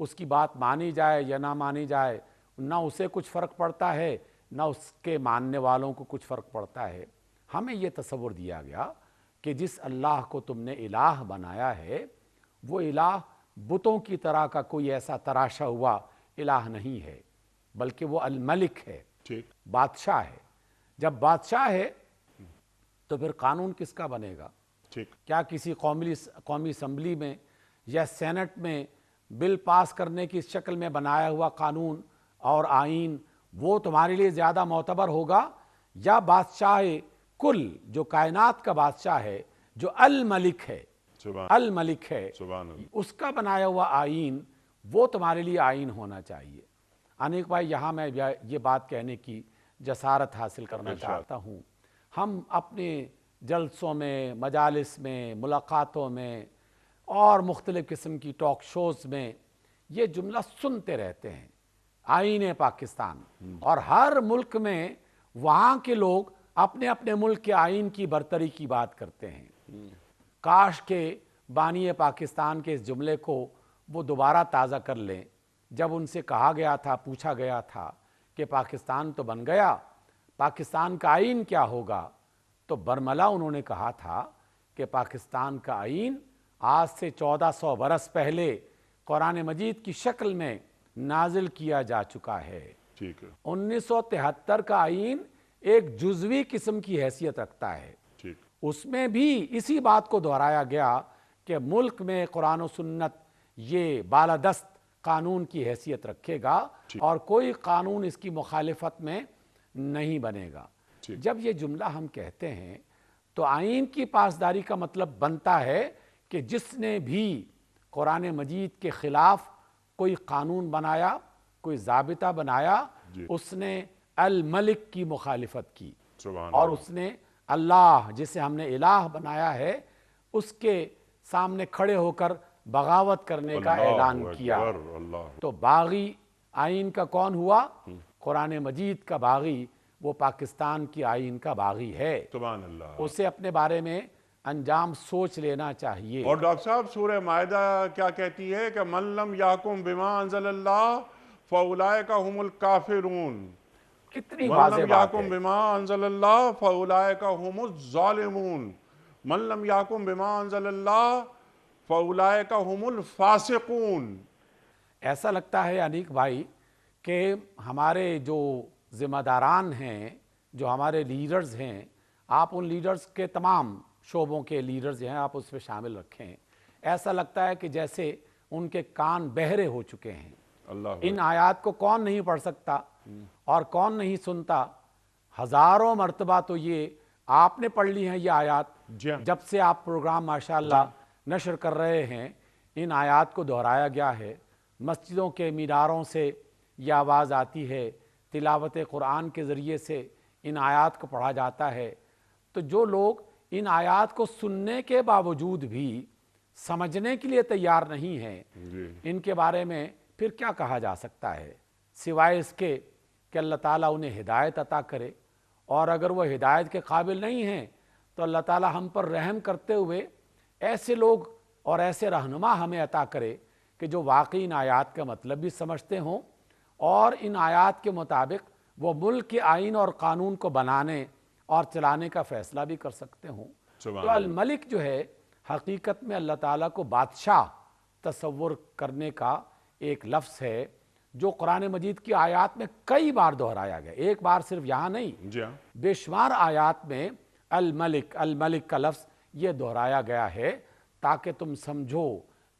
اس کی بات مانی جائے یا نہ مانی جائے، نہ اسے کچھ فرق پڑتا ہے نہ اس کے ماننے والوں کو کچھ فرق پڑتا ہے۔ ہمیں یہ تصور دیا گیا کہ جس اللہ کو تم نے الہ بنایا ہے، وہ الہ بتوں کی طرح کا کوئی ایسا تراشا ہوا الہ نہیں ہے، بلکہ وہ الملک ہے، ٹھیک، بادشاہ ہے۔ جب بادشاہ ہے تو پھر قانون کس کا بنے گا؟ ٹھیک، کیا کسی قومی اسمبلی میں یا سینٹ میں بل پاس کرنے کی شکل میں بنایا ہوا قانون اور آئین وہ تمہارے لیے زیادہ معتبر ہوگا، یا بادشاہ کل جو کائنات کا بادشاہ ہے، جو الملک ہے، الملک ہے، سبحان اللہ۔ اس کا بنایا ہوا آئین وہ تمہارے لیے آئین ہونا چاہیے۔ انیق بھائی، یہاں میں یہ بات کہنے کی جسارت حاصل کرنا چاہتا ہوں، ہم اپنے جلسوں میں، مجالس میں، ملاقاتوں میں اور مختلف قسم کی ٹاک شوز میں یہ جملہ سنتے رہتے ہیں، آئین پاکستان، اور ہر ملک میں وہاں کے لوگ اپنے اپنے ملک کے آئین کی برتری کی بات کرتے ہیں۔ کاش کہ بانی پاکستان کے اس جملے کو وہ دوبارہ تازہ کر لیں۔ جب ان سے کہا گیا تھا، پوچھا گیا تھا کہ پاکستان تو بن گیا، پاکستان کا آئین کیا ہوگا، تو برملا انہوں نے کہا تھا کہ پاکستان کا آئین آج سے 1400 برس پہلے قرآن مجید کی شکل میں نازل کیا جا چکا ہے۔ ٹھیک ہے، 1973 کا آئین ایک جزوی قسم کی حیثیت رکھتا ہے، ٹھیک، اس میں بھی اسی بات کو دہرایا گیا کہ ملک میں قرآن و سنت یہ بالادست قانون کی حیثیت رکھے گا اور کوئی قانون اس کی مخالفت میں نہیں بنے گا۔ جب یہ جملہ ہم کہتے ہیں تو آئین کی پاسداری کا مطلب بنتا ہے کہ جس نے بھی قرآن مجید کے خلاف کوئی قانون بنایا، کوئی ضابطہ بنایا، اس نے الملک کی مخالفت کی، اور اس نے اللہ جسے ہم نے الہ بنایا ہے اس کے سامنے کھڑے ہو کر بغاوت کرنے کا اعلان کیا۔ تو باغی آئین کا کون ہوا؟ قرآن مجید کا باغی وہ پاکستان کی آئین کا باغی ہے۔ سبحان اللہ۔ اسے اپنے بارے میں انجام سوچ لینا چاہیے۔ اور ڈاکٹر صاحب، سورہ مائدہ کیا کہتی ہے کہ من لم یحکم بما انزل اللہ فاولئک هم الکافرون، کتنی من واضح لم بات یحکم ہے۔ بما انزل اللہ فاولئک هم الظالمون، من لم یحکم بما انزل اللہ فاولئک هم الفاسقون۔ ایسا لگتا ہے انیق بھائی کہ ہمارے جو ذمہ داران ہیں، جو ہمارے لیڈرز ہیں، آپ ان لیڈرز کے تمام شعبوں کے لیڈرز ہیں، آپ اس میں شامل رکھیں، ایسا لگتا ہے کہ جیسے ان کے کان بہرے ہو چکے ہیں۔ اللہ ان آیات کو کون نہیں پڑھ سکتا اور کون نہیں سنتا؟ ہزاروں مرتبہ تو یہ آپ نے پڑھ لی ہیں یہ آیات، جی ہاں، جب سے آپ پروگرام ماشاءاللہ نشر کر رہے ہیں ان آیات کو دہرایا گیا ہے۔ مسجدوں کے میناروں سے یہ آواز آتی ہے، تلاوت قرآن کے ذریعے سے ان آیات کو پڑھا جاتا ہے۔ تو جو لوگ ان آیات کو سننے کے باوجود بھی سمجھنے کے لیے تیار نہیں ہیں، جی ان کے بارے میں پھر کیا کہا جا سکتا ہے سوائے اس کے کہ اللہ تعالیٰ انہیں ہدایت عطا کرے، اور اگر وہ ہدایت کے قابل نہیں ہیں تو اللہ تعالیٰ ہم پر رحم کرتے ہوئے ایسے لوگ اور ایسے رہنما ہمیں عطا کرے کہ جو واقعی ان آیات کا مطلب بھی سمجھتے ہوں اور ان آیات کے مطابق وہ ملک کے آئین اور قانون کو بنانے اور چلانے کا فیصلہ بھی کر سکتے ہوں۔ سبحان تو الملک جو ہے حقیقت میں اللہ تعالیٰ کو بادشاہ تصور کرنے کا ایک لفظ ہے جو قرآن مجید کی آیات میں کئی بار دہرایا گیا، ایک بار صرف یہاں نہیں، جی ہاں، بے شمار آیات میں الملک الملک کا لفظ یہ دہرایا گیا ہے تاکہ تم سمجھو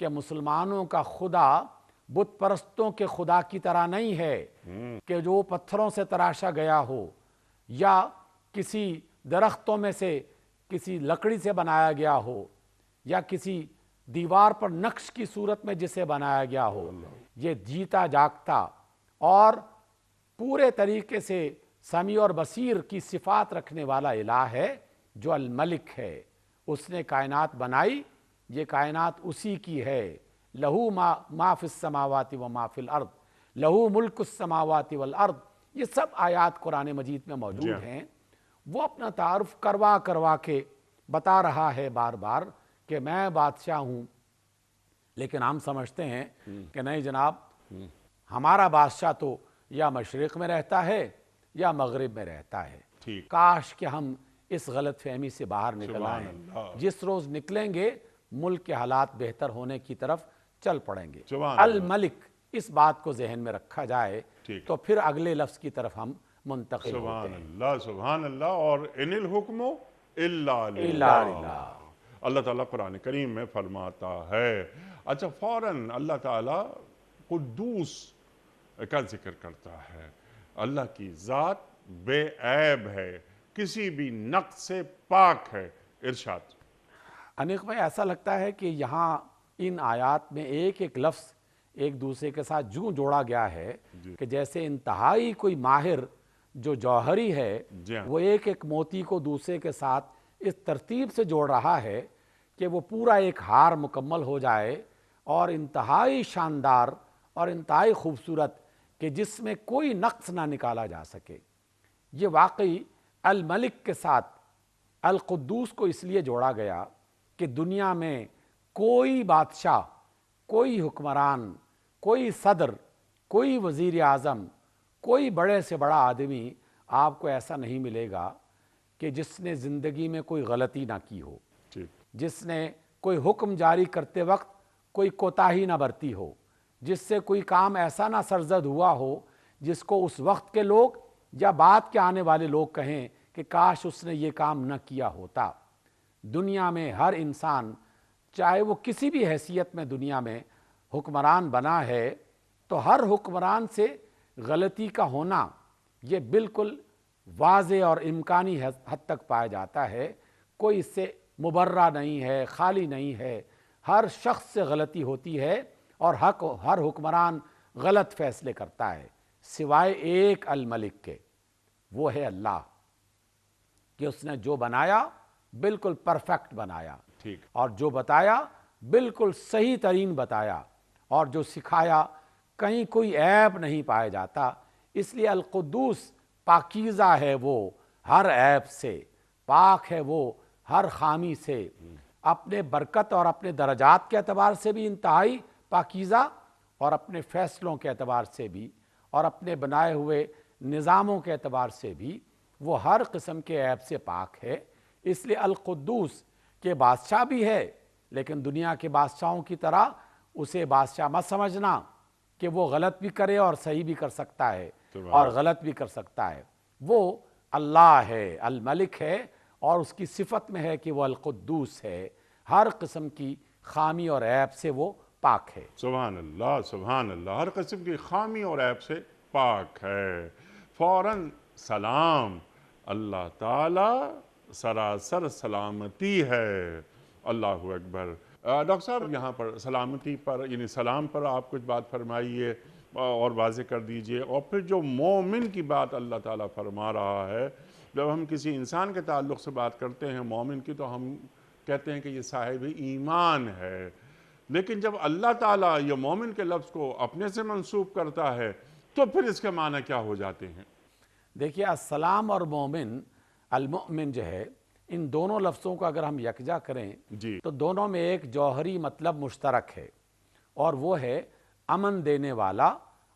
کہ مسلمانوں کا خدا بت پرستوں کے خدا کی طرح نہیں ہے کہ جو پتھروں سے تراشا گیا ہو یا کسی درختوں میں سے کسی لکڑی سے بنایا گیا ہو یا کسی دیوار پر نقش کی صورت میں جسے بنایا گیا ہو۔ یہ جیتا جاگتا اور پورے طریقے سے سمیع اور بصیر کی صفات رکھنے والا الہ ہے جو الملک ہے۔ اس نے کائنات بنائی، یہ کائنات اسی کی ہے۔ لہو ما فی السماوات و ما فی الارض، لہو ملک السماوات والارض، یہ سب آیات قرآن مجید میں موجود ہیں۔ وہ اپنا تعارف کروا کے بتا رہا ہے بار بار کہ میں بادشاہ ہوں، لیکن ہم سمجھتے ہیں کہ نہیں جناب، ہمارا بادشاہ تو یا مشرق میں رہتا ہے یا مغرب میں رہتا ہے۔ ٹھیک، کاش کہ ہم اس غلط فہمی سے باہر نکل سبحان آئیں، اللہ، جس روز نکلیں گے ملک کے حالات بہتر ہونے کی طرف چل پڑیں گے۔ سبحان اللہ، الملک، اس بات کو ذہن میں رکھا جائے ٹھیک، تو پھر اگلے لفظ کی طرف ہم منتقل ہوتے سبحان ہیں۔ اللہ، سبحان اللہ۔ اور ان الحکم الا الا للہ، للہ۔ اللہ تعالیٰ قرآن کریم میں فرماتا ہے۔ اچھا، فوراً اللہ تعالیٰ قدوس کا ذکر کرتا ہے۔ اللہ کی ذات بے عیب ہے، کسی بھی نقص سے پاک ہے۔ ارشاد۔ انیق بھائی، ایسا لگتا ہے کہ یہاں ان آیات میں ایک ایک لفظ ایک دوسرے کے ساتھ جوں جوڑا گیا ہے کہ جیسے انتہائی کوئی ماہر جو جوہری ہے جی ہاں، وہ ایک ایک موتی کو دوسرے کے ساتھ اس ترتیب سے جوڑ رہا ہے کہ وہ پورا ایک ہار مکمل ہو جائے اور انتہائی شاندار اور انتہائی خوبصورت کہ جس میں کوئی نقص نہ نکالا جا سکے۔ یہ واقعی الملک کے ساتھ القدوس کو اس لیے جوڑا گیا کہ دنیا میں کوئی بادشاہ، کوئی حکمران، کوئی صدر، کوئی وزیر اعظم، کوئی بڑے سے بڑا آدمی آپ کو ایسا نہیں ملے گا کہ جس نے زندگی میں کوئی غلطی نہ کی ہو، ٹھیک، جس نے کوئی حکم جاری کرتے وقت کوئی کوتاہی نہ برتی ہو، جس سے کوئی کام ایسا نہ سرزد ہوا ہو جس کو اس وقت کے لوگ یا بعد کے آنے والے لوگ کہیں کہ کاش اس نے یہ کام نہ کیا ہوتا۔ دنیا میں ہر انسان، چاہے وہ کسی بھی حیثیت میں دنیا میں حکمران بنا ہے، تو ہر حکمران سے غلطی کا ہونا یہ بالکل واضح اور امکانی حد تک پایا جاتا ہے۔ کوئی اس سے مبرہ نہیں ہے، خالی نہیں ہے، ہر شخص سے غلطی ہوتی ہے اور ہر حکمران غلط فیصلے کرتا ہے سوائے ایک الملک کے، وہ ہے اللہ، کہ اس نے جو بنایا بالکل پرفیکٹ بنایا، ٹھیک، اور جو بتایا بالکل صحیح ترین بتایا، اور جو سکھایا کہیں کوئی عیب نہیں پایا جاتا۔ اس لیے القدوس پاکیزہ ہے، وہ ہر عیب سے پاک ہے، وہ ہر خامی سے، اپنے برکت اور اپنے درجات کے اعتبار سے بھی انتہائی پاکیزہ، اور اپنے فیصلوں کے اعتبار سے بھی، اور اپنے بنائے ہوئے نظاموں کے اعتبار سے بھی وہ ہر قسم کے عیب سے پاک ہے۔ اس لیے القدوس کے بادشاہ بھی ہے، لیکن دنیا کے بادشاہوں کی طرح اسے بادشاہ مت سمجھنا کہ وہ غلط بھی کرے اور صحیح بھی کر سکتا ہے اور غلط بھی کر سکتا ہے۔ وہ اللہ ہے، الملک ہے، اور اس کی صفت میں ہے کہ وہ القدوس ہے، ہر قسم کی خامی اور عیب سے وہ پاک ہے۔ سبحان اللہ، ہر قسم کی خامی اور عیب سے پاک ہے۔ فوراً سلام، اللہ تعالی سراسر سلامتی ہے۔ اللہ اکبر۔ ڈاکٹر صاحب یہاں پر سلامتی پر یعنی سلام پر آپ کچھ بات فرمائیے اور واضح کر دیجئے، اور پھر جو مومن کی بات اللہ تعالیٰ فرما رہا ہے، جب ہم کسی انسان کے تعلق سے بات کرتے ہیں مومن کی تو ہم کہتے ہیں کہ یہ صاحب ایمان ہے، لیکن جب اللہ تعالیٰ یہ مومن کے لفظ کو اپنے سے منسوب کرتا ہے تو پھر اس کے معنی کیا ہو جاتے ہیں؟ دیکھیے السلام اور مومن، المؤمن جو ہے، ان دونوں لفظوں کو اگر ہم یکجا کریں جی تو دونوں میں ایک جوہری مطلب مشترک ہے، اور وہ ہے امن دینے والا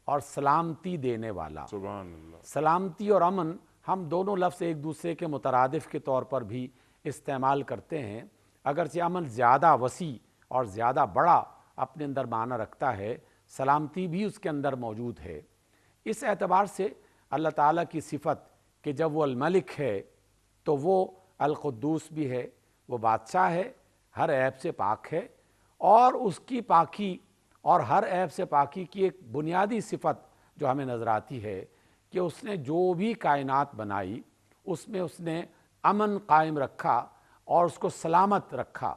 اور سلامتی دینے والا۔ سبحان اللہ۔ سلامتی اور امن ہم دونوں لفظ ایک دوسرے کے مترادف کے طور پر بھی استعمال کرتے ہیں، اگرچہ امن زیادہ وسیع اور زیادہ بڑا اپنے اندر معنی رکھتا ہے، سلامتی بھی اس کے اندر موجود ہے۔ اس اعتبار سے اللہ تعالیٰ کی صفت کہ جب وہ الملک ہے تو وہ القدوس بھی ہے، وہ بادشاہ ہے، ہر عیب سے پاک ہے، اور اس کی پاکی اور ہر عیب سے پاکی کی ایک بنیادی صفت جو ہمیں نظر آتی ہے کہ اس نے جو بھی کائنات بنائی اس میں اس نے امن قائم رکھا اور اس کو سلامت رکھا،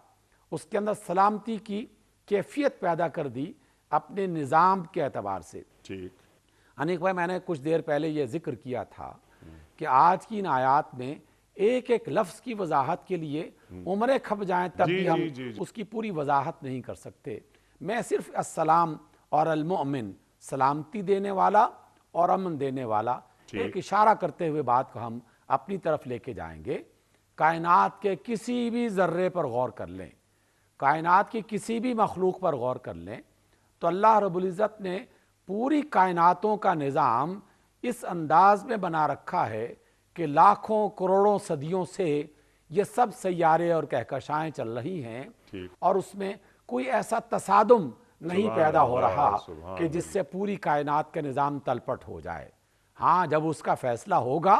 اس کے اندر سلامتی کی کیفیت پیدا کر دی اپنے نظام کے اعتبار سے۔ ٹھیک۔ انیک بھائی، میں نے کچھ دیر پہلے یہ ذکر کیا تھا کہ آج کی ان آیات میں ایک ایک لفظ کی وضاحت کے لیے عمریں کھپ جائیں تب بھی ہم اس کی پوری وضاحت نہیں کر سکتے۔ میں صرف السلام اور المؤمن، سلامتی دینے والا اور امن دینے والا، ایک اشارہ کرتے ہوئے بات کو ہم اپنی طرف لے کے جائیں گے۔ کائنات کے کسی بھی ذرے پر غور کر لیں، کائنات کی کسی بھی مخلوق پر غور کر لیں تو اللہ رب العزت نے پوری کائناتوں کا نظام اس انداز میں بنا رکھا ہے کہ لاکھوں کروڑوں صدیوں سے یہ سب سیارے اور کہکشائیں چل رہی ہیں، اور اس میں کوئی ایسا تصادم نہیں پیدا ہو رہا کہ جس سے پوری کائنات کا نظام تلپٹ ہو جائے۔ ہاں، جب اس کا فیصلہ ہوگا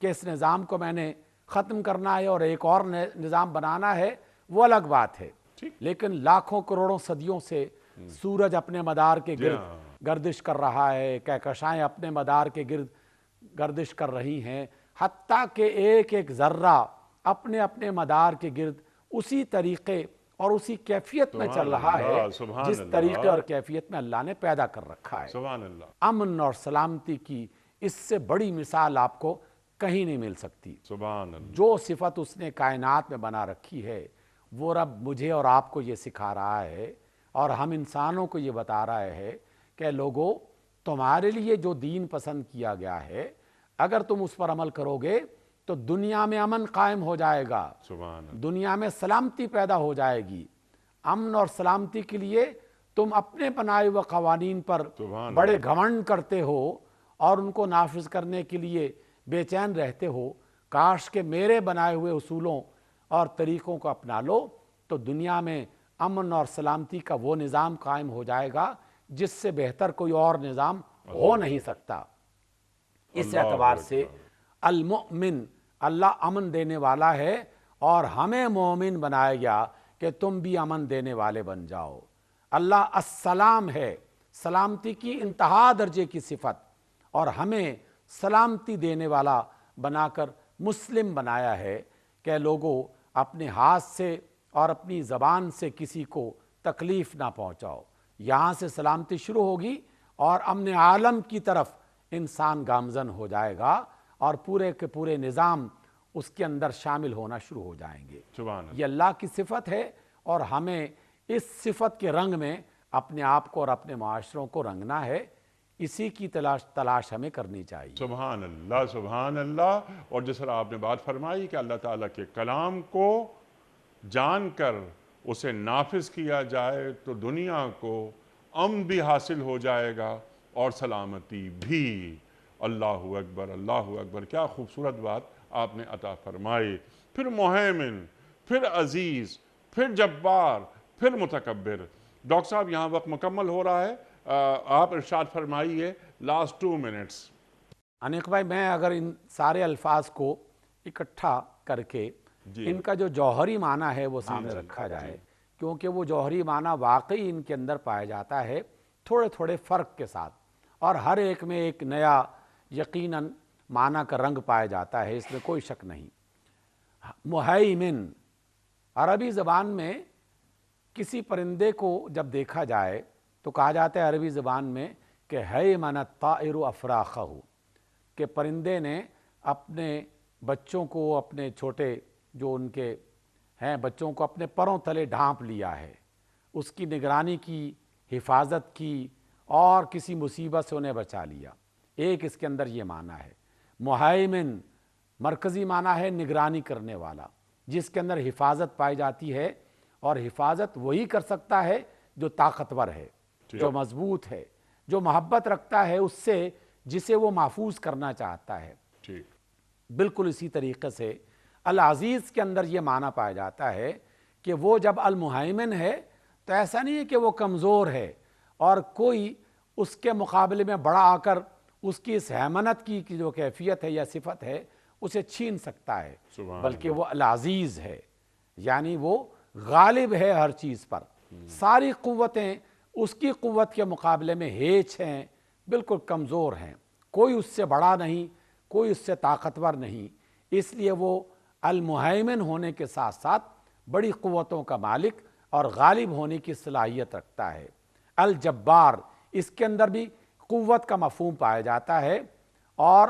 کہ اس نظام کو میں نے ختم کرنا ہے اور ایک اور نظام بنانا ہے، وہ الگ بات ہے، لیکن لاکھوں کروڑوں صدیوں سے سورج اپنے مدار کے گرد گردش کر رہا ہے، کہکشائیں اپنے مدار کے گرد گردش کر رہی ہیں، حتیٰ کہ ایک ایک ذرہ اپنے اپنے مدار کے گرد اسی طریقے اور اسی کیفیت میں چل رہا ہے جس طریقے اور کیفیت میں اللہ نے پیدا کر رکھا ہے۔ سبحان اللہ۔ امن اور سلامتی کی اس سے بڑی مثال آپ کو کہیں نہیں مل سکتی۔ سبحان اللہ۔ جو صفت اس نے کائنات میں بنا رکھی ہے وہ رب مجھے اور آپ کو یہ سکھا رہا ہے، اور ہم انسانوں کو یہ بتا رہا ہے کہ لوگوں، تمہارے لیے جو دین پسند کیا گیا ہے اگر تم اس پر عمل کرو گے تو دنیا میں امن قائم ہو جائے گا، سبحان اللہ۔ دنیا میں سلامتی پیدا ہو جائے گی۔ امن اور سلامتی کے لیے تم اپنے بنائے ہوئے قوانین پر بڑے گھمنڈ کرتے ہو اور ان کو نافذ کرنے کے لیے بے چین رہتے ہو، کاش کہ میرے بنائے ہوئے اصولوں اور طریقوں کو اپنا لو تو دنیا میں امن اور سلامتی کا وہ نظام قائم ہو جائے گا جس سے بہتر کوئی اور نظام ہو نہیں سکتا۔ اس اعتبار سے المؤمن، اللہ امن دینے والا ہے، اور ہمیں مومن بنایا گیا کہ تم بھی امن دینے والے بن جاؤ۔ اللہ السلام ہے، سلامتی کی انتہا درجے کی صفت، اور ہمیں سلامتی دینے والا بنا کر مسلم بنایا ہے کہ لوگوں اپنے ہاتھ سے اور اپنی زبان سے کسی کو تکلیف نہ پہنچاؤ۔ یہاں سے سلامتی شروع ہوگی اور امن عالم کی طرف انسان گامزن ہو جائے گا، اور پورے کے پورے نظام اس کے اندر شامل ہونا شروع ہو جائیں گے۔ یہ اللہ کی صفت ہے، اور ہمیں اس صفت کے رنگ میں اپنے آپ کو اور اپنے معاشروں کو رنگنا ہے، اسی کی تلاش ہمیں کرنی چاہیے۔ سبحان اللہ، سبحان اللہ۔ اور جس طرح آپ نے بات فرمائی کہ اللہ تعالیٰ کے کلام کو جان کر اسے نافذ کیا جائے تو دنیا کو امن بھی حاصل ہو جائے گا اور سلامتی بھی۔ اللہ اکبر، اللہ اکبر، کیا خوبصورت بات آپ نے عطا فرمائی۔ پھر مہیمن، پھر عزیز، پھر جبار، پھر متکبر۔ ڈاکٹر صاحب یہاں وقت مکمل ہو رہا ہے، آپ ارشاد فرمائیے لاسٹ 2 منٹس۔ انیق بھائی، میں اگر ان سارے الفاظ کو اکٹھا کر کے ان کا جو جوہری معنی ہے وہ سامنے رکھا جائے، کیونکہ وہ جوہری معنی واقعی ان کے اندر پایا جاتا ہے تھوڑے تھوڑے فرق کے ساتھ، اور ہر ایک میں ایک نیا یقیناً معنی کا رنگ پایا جاتا ہے، اس میں کوئی شک نہیں۔ مہیمن، عربی زبان میں کسی پرندے کو جب دیکھا جائے تو کہا جاتا ہے عربی زبان میں کہ ہیمن الطائر افراخہ، کہ پرندے نے اپنے بچوں کو، اپنے چھوٹے جو ان کے ہیں بچوں کو اپنے پروں تلے ڈھانپ لیا ہے، اس کی نگرانی کی، حفاظت کی، اور کسی مصیبت سے انہیں بچا لیا۔ ایک اس کے اندر یہ معنی ہے۔ مہیمن مرکزی معنی ہے نگرانی کرنے والا، جس کے اندر حفاظت پائی جاتی ہے، اور حفاظت وہی کر سکتا ہے جو طاقتور ہے، جو مضبوط ہے، جو محبت رکھتا ہے اس سے جسے وہ محفوظ کرنا چاہتا ہے۔ بالکل اسی طریقے سے العزیز کے اندر یہ معنی پایا جاتا ہے کہ وہ جب المہیمن ہے تو ایسا نہیں ہے کہ وہ کمزور ہے اور کوئی اس کے مقابلے میں بڑا آ کر اس کی اس ہیمنت کی جو کیفیت ہے یا صفت ہے اسے چھین سکتا ہے، بلکہ وہ العزیز ہے، یعنی وہ غالب ہے ہر چیز پر، ساری قوتیں اس کی قوت کے مقابلے میں ہیچ ہیں، بالکل کمزور ہیں، کوئی اس سے بڑا نہیں، کوئی اس سے طاقتور نہیں، اس لیے وہ المہیمن ہونے کے ساتھ ساتھ بڑی قوتوں کا مالک اور غالب ہونے کی صلاحیت رکھتا ہے۔ الجبار، اس کے اندر بھی قوت کا مفہوم پایا جاتا ہے، اور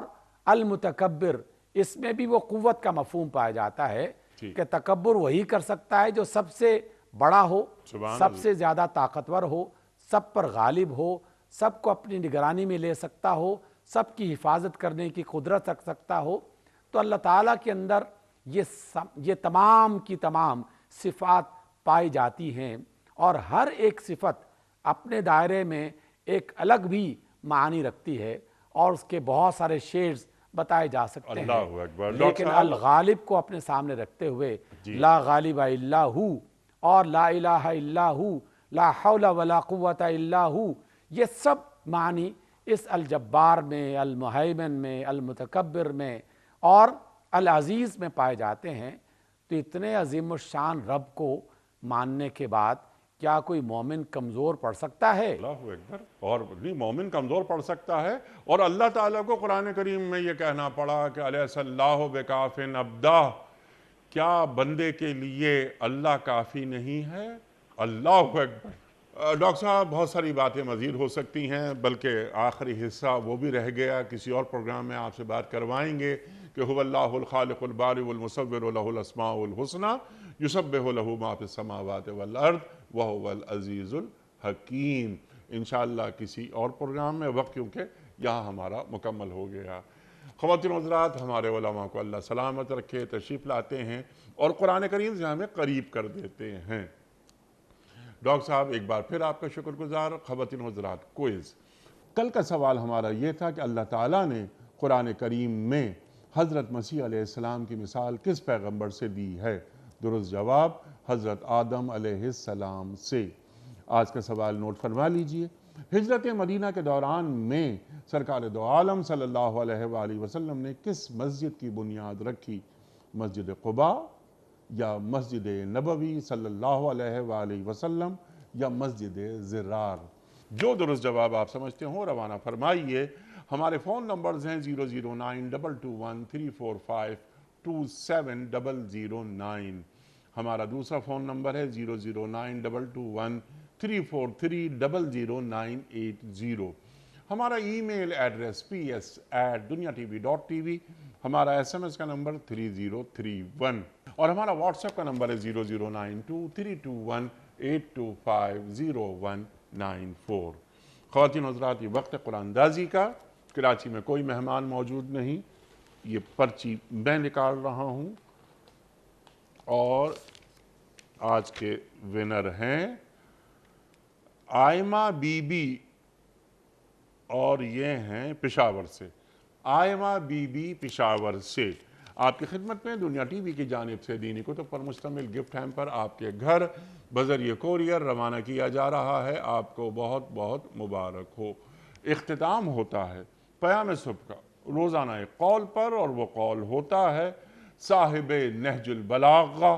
المتکبر، اس میں بھی وہ قوت کا مفہوم پایا جاتا ہے کہ تکبر وہی کر سکتا ہے جو سب سے بڑا ہو، سب سے زیادہ طاقتور ہو، سب پر غالب ہو، سب کو اپنی نگرانی میں لے سکتا ہو، سب کی حفاظت کرنے کی قدرت رکھ سکتا ہو۔ تو اللہ تعالیٰ کے اندر یہ تمام کی تمام صفات پائی جاتی ہیں، اور ہر ایک صفت اپنے دائرے میں ایک الگ بھی معنی رکھتی ہے، اور اس کے بہت سارے شیڈز بتائے جا سکتے ہیں، لیکن الغالب کو اپنے سامنے رکھتے ہوئے لا غالب الا ہو اور لا الہ الا ہو، لا حول ولا قوت الا ہو، یہ سب معنی اس الجبار میں، المہیمن میں، المتکبر میں اور العزیز میں پائے جاتے ہیں۔ تو اتنے عظیم الشان رب کو ماننے کے بعد کیا کوئی مومن کمزور پڑ سکتا ہے؟ اللہ اکبر، اور نہیں مومن کمزور پڑ سکتا ہے، اور اللہ تعالیٰ کو قرآن کریم میں یہ کہنا پڑا کہ الیس اللہ بکاف عبدہ، کیا بندے کے لیے اللہ کافی نہیں ہے؟ اللہ اکبر۔ ڈاکٹر صاحب بہت ساری باتیں مزید ہو سکتی ہیں، بلکہ آخری حصہ وہ بھی رہ گیا، کسی اور پروگرام میں آپ سے بات کروائیں گے کہ هو اللہ الخالق البارئ المصور لہ الاسماء الحسنی یسبح لہ ما فی السماوات والارض وہو العزیز الحکیم۔ انشاءاللہ کسی اور پروگرام میں، وقت کیونکہ یہاں ہمارا مکمل ہو گیا۔ خواتین و حضرات، ہمارے علماء کو اللہ سلامت رکھے، تشریف لاتے ہیں اور قرآن کریم سے ہمیں قریب کر دیتے ہیں۔ ڈاکٹر صاحب ایک بار پھر آپ کا شکر گزار۔ خواتین و حضرات، کوئز۔ کل کا سوال ہمارا یہ تھا کہ اللہ تعالیٰ نے قرآن کریم میں حضرت مسیح علیہ السلام کی مثال کس پیغمبر سے دی ہے؟ درست جواب حضرت آدم علیہ السلام سے۔ آج کا سوال نوٹ فرما لیجئے۔ ہجرت مدینہ کے دوران میں سرکار دو عالم صلی اللہ علیہ وآلہ وسلم نے کس مسجد کی بنیاد رکھی؟ مسجد قباء یا مسجد نبوی صلی اللہ علیہ وآلہ وسلم یا مسجد زرار؟ جو درست جواب آپ سمجھتے ہوں روانہ فرمائیے۔ ہمارے فون نمبرز ہیں 0092213452709، ہمارا دوسرا فون نمبر ہے 009221343000980، ہمارا ای میل ایڈریس ps@duniatv.tv، ہمارا SMS کا نمبر 3031، اور ہمارا واٹس ایپ کا نمبر ہے 009232182509194۔ خواتین حضرات، یہ وقت قرآن اندازی کا، کراچی میں کوئی مہمان موجود نہیں، یہ پرچی میں نکال رہا ہوں، اور آج کے ونر ہیں آئمہ بی بی، اور یہ ہیں پشاور سے۔ آئمہ بی بی پشاور سے آپ کی خدمت میں دنیا ٹی وی کی جانب سے دینی کتب پر مشتمل گفٹ ہیمپر آپ کے گھر بذریعہ کوریئر روانہ کیا جا رہا ہے۔ آپ کو بہت بہت مبارک ہو۔ اختتام ہوتا ہے پیام صبح کا روزانہ ایک قول پر، اور وہ قول ہوتا ہے صاحب نہج البلاغہ